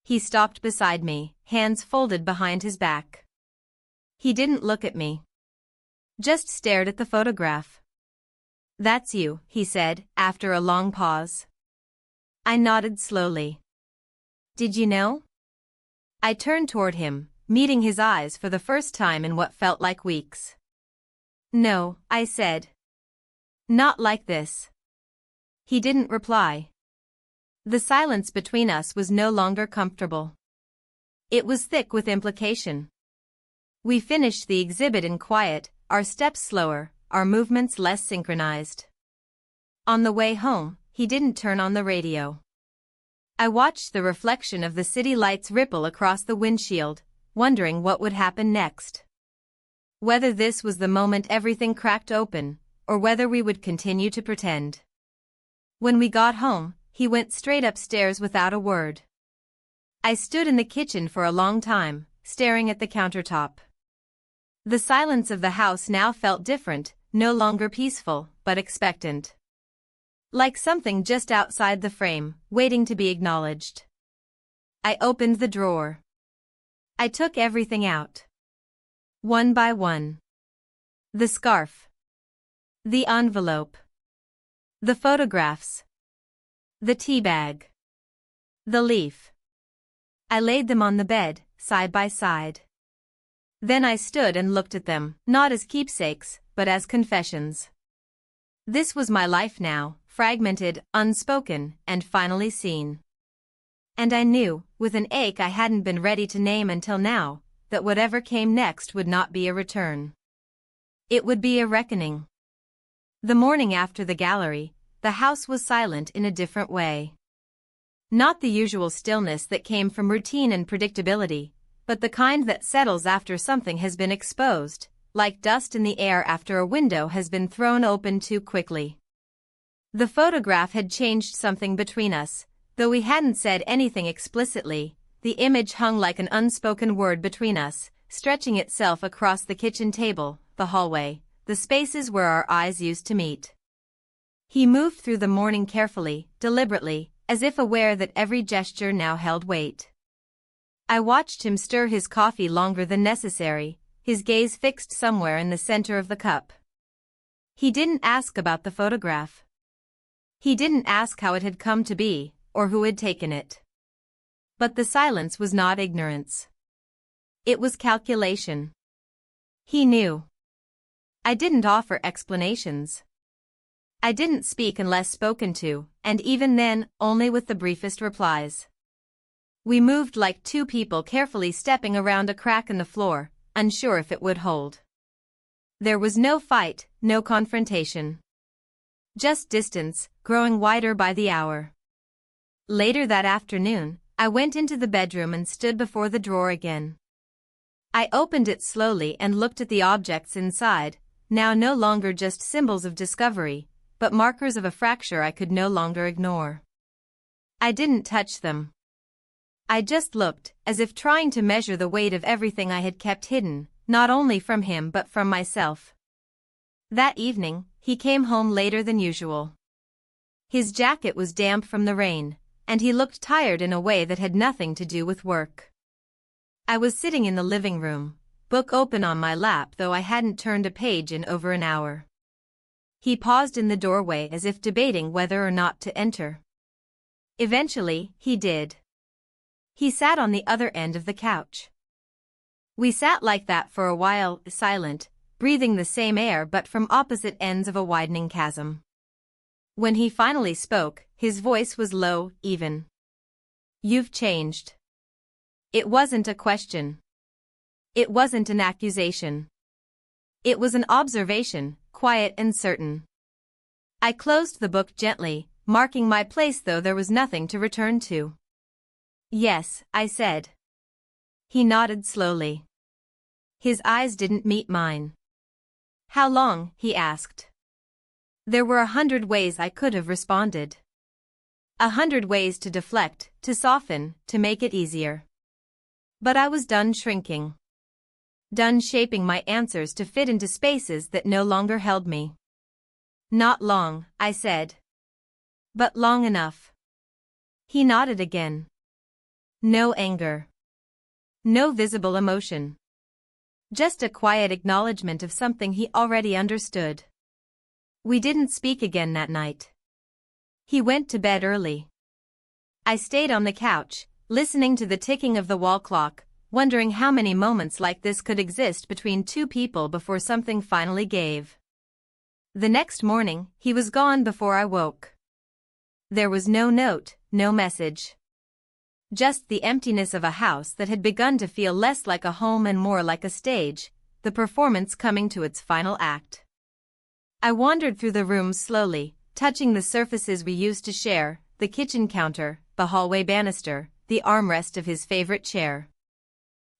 He stopped beside me, hands folded behind his back. He didn't look at me. Just stared at the photograph. "That's you," he said, after a long pause. I nodded slowly. "Did you know?" I turned toward him, meeting his eyes for the first time in what felt like weeks. "No," I said. "Not like this." He didn't reply. The silence between us was no longer comfortable. It was thick with implication. We finished the exhibit in quiet, our steps slower, our movements less synchronized. On the way home, he didn't turn on the radio. I watched the reflection of the city lights ripple across the windshield, wondering what would happen next. Whether this was the moment everything cracked open, or whether we would continue to pretend. When we got home, he went straight upstairs without a word. I stood in the kitchen for a long time, staring at the countertop. The silence of the house now felt different, no longer peaceful, but expectant. Like something just outside the frame, waiting to be acknowledged. I opened the drawer. I took everything out. One by one. The scarf. The envelope. The photographs. The tea bag. The leaf. I laid them on the bed, side by side. Then I stood and looked at them, not as keepsakes, but as confessions. This was my life now, fragmented, unspoken, and finally seen. And I knew, with an ache I hadn't been ready to name until now, that whatever came next would not be a return. It would be a reckoning. The morning after the gallery, the house was silent in a different way. Not the usual stillness that came from routine and predictability, but the kind that settles after something has been exposed, like dust in the air after a window has been thrown open too quickly. The photograph had changed something between us, though we hadn't said anything explicitly. The image hung like an unspoken word between us, stretching itself across the kitchen table, the hallway, the spaces where our eyes used to meet. He moved through the morning carefully, deliberately, as if aware that every gesture now held weight. I watched him stir his coffee longer than necessary, his gaze fixed somewhere in the center of the cup. He didn't ask about the photograph. He didn't ask how it had come to be, or who had taken it. But the silence was not ignorance. It was calculation. He knew. I didn't offer explanations. I didn't speak unless spoken to, and even then, only with the briefest replies. We moved like two people carefully stepping around a crack in the floor, unsure if it would hold. There was no fight, no confrontation. Just distance, growing wider by the hour. Later that afternoon, I went into the bedroom and stood before the drawer again. I opened it slowly and looked at the objects inside, now no longer just symbols of discovery, but markers of a fracture I could no longer ignore. I didn't touch them. I just looked, as if trying to measure the weight of everything I had kept hidden, not only from him but from myself. That evening, he came home later than usual. His jacket was damp from the rain, and he looked tired in a way that had nothing to do with work. I was sitting in the living room, book open on my lap though I hadn't turned a page in over an hour. He paused in the doorway as if debating whether or not to enter. Eventually, he did. He sat on the other end of the couch. We sat like that for a while, silent, breathing the same air but from opposite ends of a widening chasm. When he finally spoke, his voice was low, even. "You've changed." It wasn't a question. It wasn't an accusation. It was an observation, quiet and certain. I closed the book gently, marking my place though there was nothing to return to. "Yes," I said. He nodded slowly. His eyes didn't meet mine. "How long?" he asked. There were 100 ways I could have responded. 100 ways to deflect, to soften, to make it easier. But I was done shrinking. Done shaping my answers to fit into spaces that no longer held me. "Not long," I said. "But long enough." He nodded again. No anger. No visible emotion. Just a quiet acknowledgement of something he already understood. We didn't speak again that night. He went to bed early. I stayed on the couch, listening to the ticking of the wall clock, wondering how many moments like this could exist between two people before something finally gave. The next morning, he was gone before I woke. There was no note, no message. Just the emptiness of a house that had begun to feel less like a home and more like a stage, the performance coming to its final act. I wandered through the rooms slowly, touching the surfaces we used to share, the kitchen counter, the hallway banister, the armrest of his favorite chair.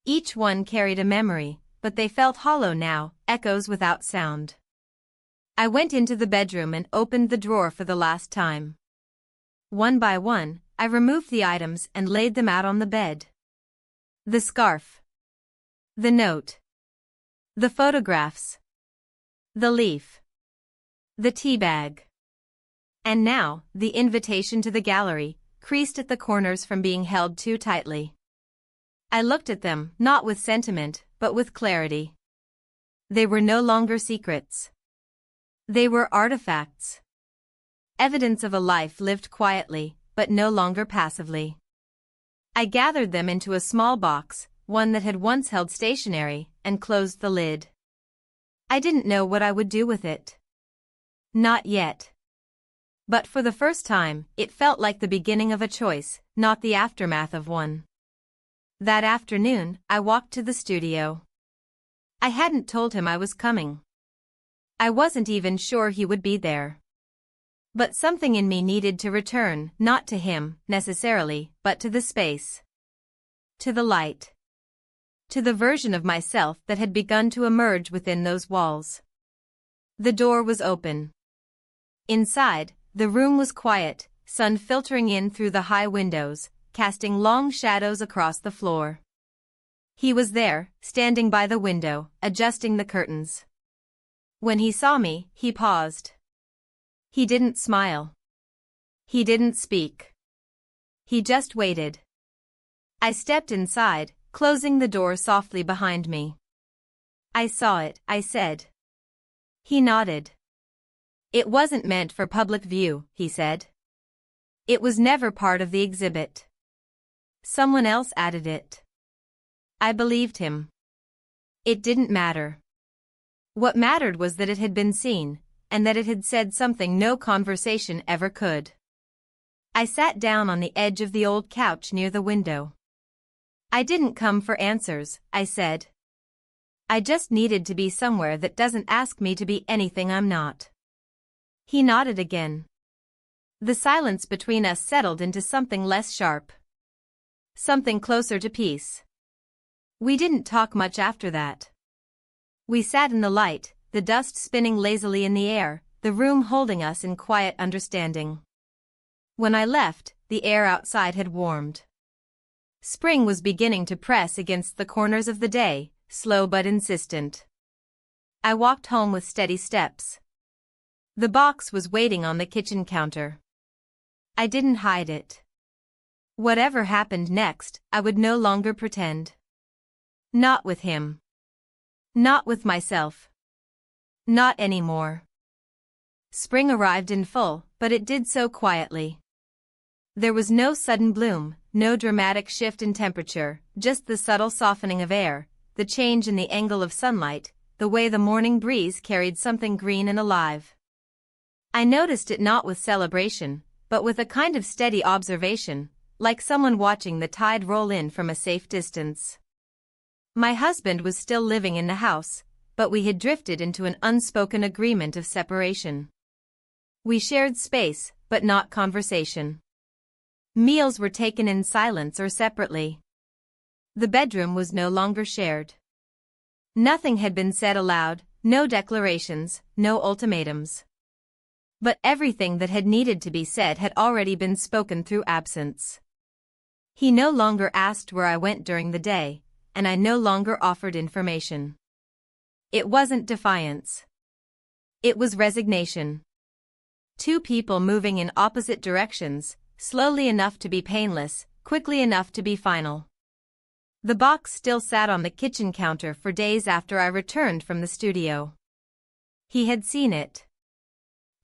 Each one carried a memory, but they felt hollow now, echoes without sound. I went into the bedroom and opened the drawer for the last time. One by one, I removed the items and laid them out on the bed. The scarf. The note. The photographs. The leaf. The tea bag. And now, the invitation to the gallery, creased at the corners from being held too tightly. I looked at them, not with sentiment, but with clarity. They were no longer secrets. They were artifacts. Evidence of a life lived quietly, but no longer passively. I gathered them into a small box, one that had once held stationery, and closed the lid. I didn't know what I would do with it. Not yet. But for the first time, it felt like the beginning of a choice, not the aftermath of one. That afternoon, I walked to the studio. I hadn't told him I was coming. I wasn't even sure he would be there. But something in me needed to return, not to him, necessarily, but to the space. To the light. To the version of myself that had begun to emerge within those walls. The door was open. Inside, the room was quiet, sun filtering in through the high windows, casting long shadows across the floor. He was there, standing by the window, adjusting the curtains. When he saw me, he paused. He didn't smile. He didn't speak. He just waited. I stepped inside, closing the door softly behind me. I saw it, I said. He nodded. It wasn't meant for public view, he said. It was never part of the exhibit. Someone else added it. I believed him. It didn't matter. What mattered was that it had been seen, and that it had said something no conversation ever could. I sat down on the edge of the old couch near the window. I didn't come for answers, I said. I just needed to be somewhere that doesn't ask me to be anything I'm not. He nodded again. The silence between us settled into something less sharp. Something closer to peace. We didn't talk much after that. We sat in the light, the dust spinning lazily in the air, the room holding us in quiet understanding. When I left, the air outside had warmed. Spring was beginning to press against the corners of the day, slow but insistent. I walked home with steady steps. The box was waiting on the kitchen counter. I didn't hide it. Whatever happened next, I would no longer pretend. Not with him. Not with myself. Not anymore. Spring arrived in full, but it did so quietly. There was no sudden bloom, no dramatic shift in temperature, just the subtle softening of air, the change in the angle of sunlight, the way the morning breeze carried something green and alive. I noticed it not with celebration, but with a kind of steady observation, like someone watching the tide roll in from a safe distance. My husband was still living in the house, but we had drifted into an unspoken agreement of separation. We shared space, but not conversation. Meals were taken in silence or separately. The bedroom was no longer shared. Nothing had been said aloud, no declarations, no ultimatums. But everything that had needed to be said had already been spoken through absence. He no longer asked where I went during the day, and I no longer offered information. It wasn't defiance. It was resignation. Two people moving in opposite directions, slowly enough to be painless, quickly enough to be final. The box still sat on the kitchen counter for days after I returned from the studio. He had seen it.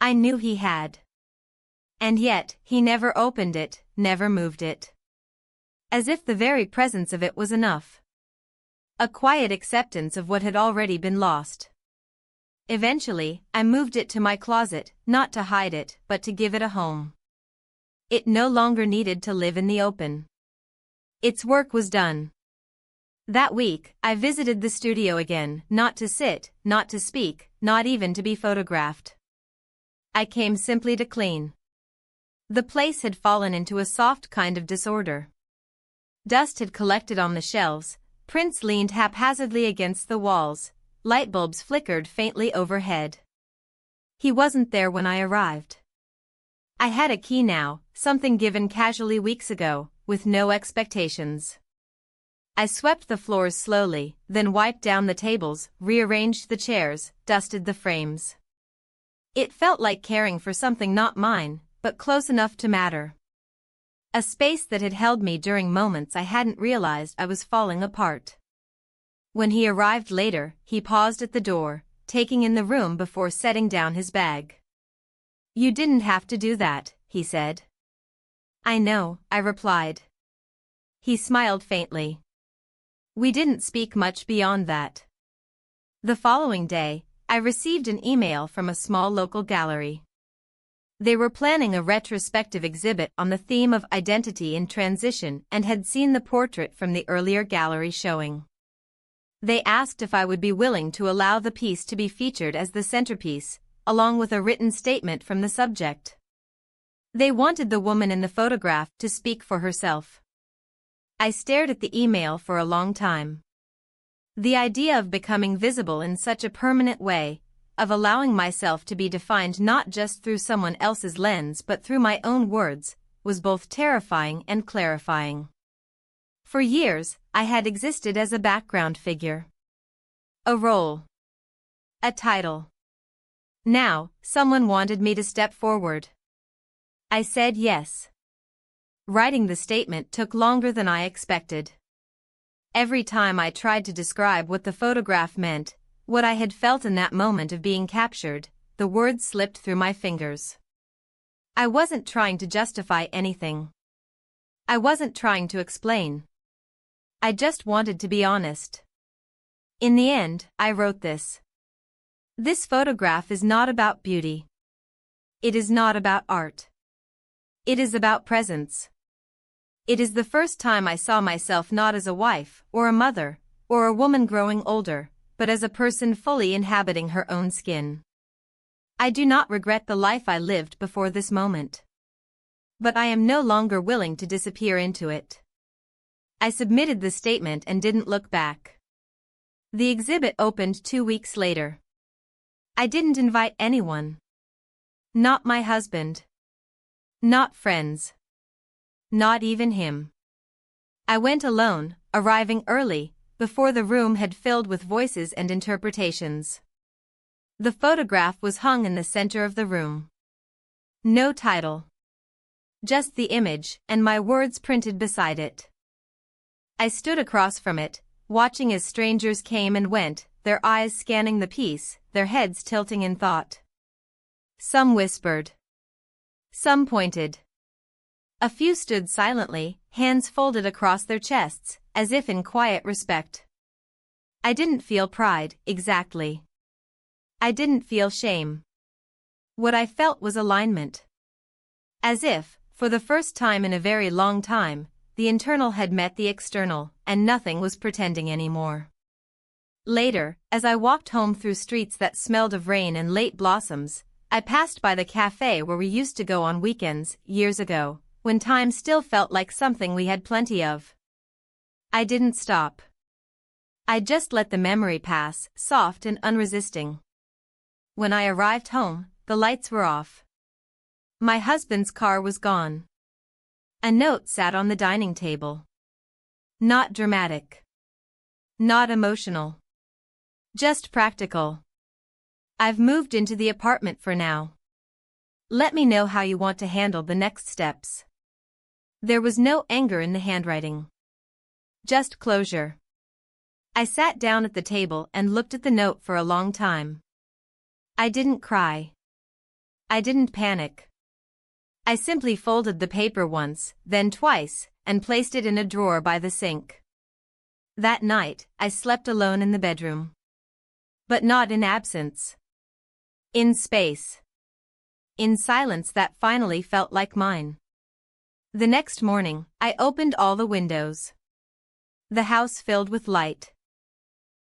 I knew he had. And yet, he never opened it, never moved it. As if the very presence of it was enough. A quiet acceptance of what had already been lost. Eventually, I moved it to my closet, not to hide it, but to give it a home. It no longer needed to live in the open. Its work was done. That week, I visited the studio again, not to sit, not to speak, not even to be photographed. I came simply to clean. The place had fallen into a soft kind of disorder. Dust had collected on the shelves, prints leaned haphazardly against the walls, light bulbs flickered faintly overhead. He wasn't there when I arrived. I had a key now, something given casually weeks ago, with no expectations. I swept the floors slowly, then wiped down the tables, rearranged the chairs, dusted the frames. It felt like caring for something not mine, but close enough to matter. A space that had held me during moments I hadn't realized I was falling apart. When he arrived later, he paused at the door, taking in the room before setting down his bag. "You didn't have to do that," he said. "I know," I replied. He smiled faintly. We didn't speak much beyond that. The following day, I received an email from a small local gallery. They were planning a retrospective exhibit on the theme of identity in transition and had seen the portrait from the earlier gallery showing. They asked if I would be willing to allow the piece to be featured as the centerpiece, along with a written statement from the subject. They wanted the woman in the photograph to speak for herself. I stared at the email for a long time. The idea of becoming visible in such a permanent way, of allowing myself to be defined not just through someone else's lens but through my own words, was both terrifying and clarifying. For years, I had existed as a background figure. A role. A title. Now, someone wanted me to step forward. I said yes. Writing the statement took longer than I expected. Every time I tried to describe what the photograph meant, what I had felt in that moment of being captured, the words slipped through my fingers. I wasn't trying to justify anything. I wasn't trying to explain. I just wanted to be honest. In the end, I wrote this. This photograph is not about beauty. It is not about art. It is about presence. It is the first time I saw myself not as a wife, or a mother, or a woman growing older, but as a person fully inhabiting her own skin. I do not regret the life I lived before this moment. But I am no longer willing to disappear into it. I submitted the statement and didn't look back. The exhibit opened 2 weeks later. I didn't invite anyone. Not my husband. Not friends. Not even him. I went alone, arriving early, before the room had filled with voices and interpretations. The photograph was hung in the center of the room. No title. Just the image, and my words printed beside it. I stood across from it, watching as strangers came and went, their eyes scanning the piece, their heads tilting in thought. Some whispered. Some pointed. A few stood silently, hands folded across their chests, as if in quiet respect. I didn't feel pride, exactly. I didn't feel shame. What I felt was alignment. As if, for the first time in a very long time, the internal had met the external, and nothing was pretending anymore. Later, as I walked home through streets that smelled of rain and late blossoms, I passed by the cafe where we used to go on weekends, years ago, when time still felt like something we had plenty of. I didn't stop. I just let the memory pass, soft and unresisting. When I arrived home, the lights were off. My husband's car was gone. A note sat on the dining table. Not dramatic. Not emotional. Just practical. I've moved into the apartment for now. Let me know how you want to handle the next steps. There was no anger in the handwriting. Just closure. I sat down at the table and looked at the note for a long time. I didn't cry. I didn't panic. I simply folded the paper once, then twice, and placed it in a drawer by the sink. That night, I slept alone in the bedroom. But not in absence. In space. In silence that finally felt like mine. The next morning, I opened all the windows. The house filled with light.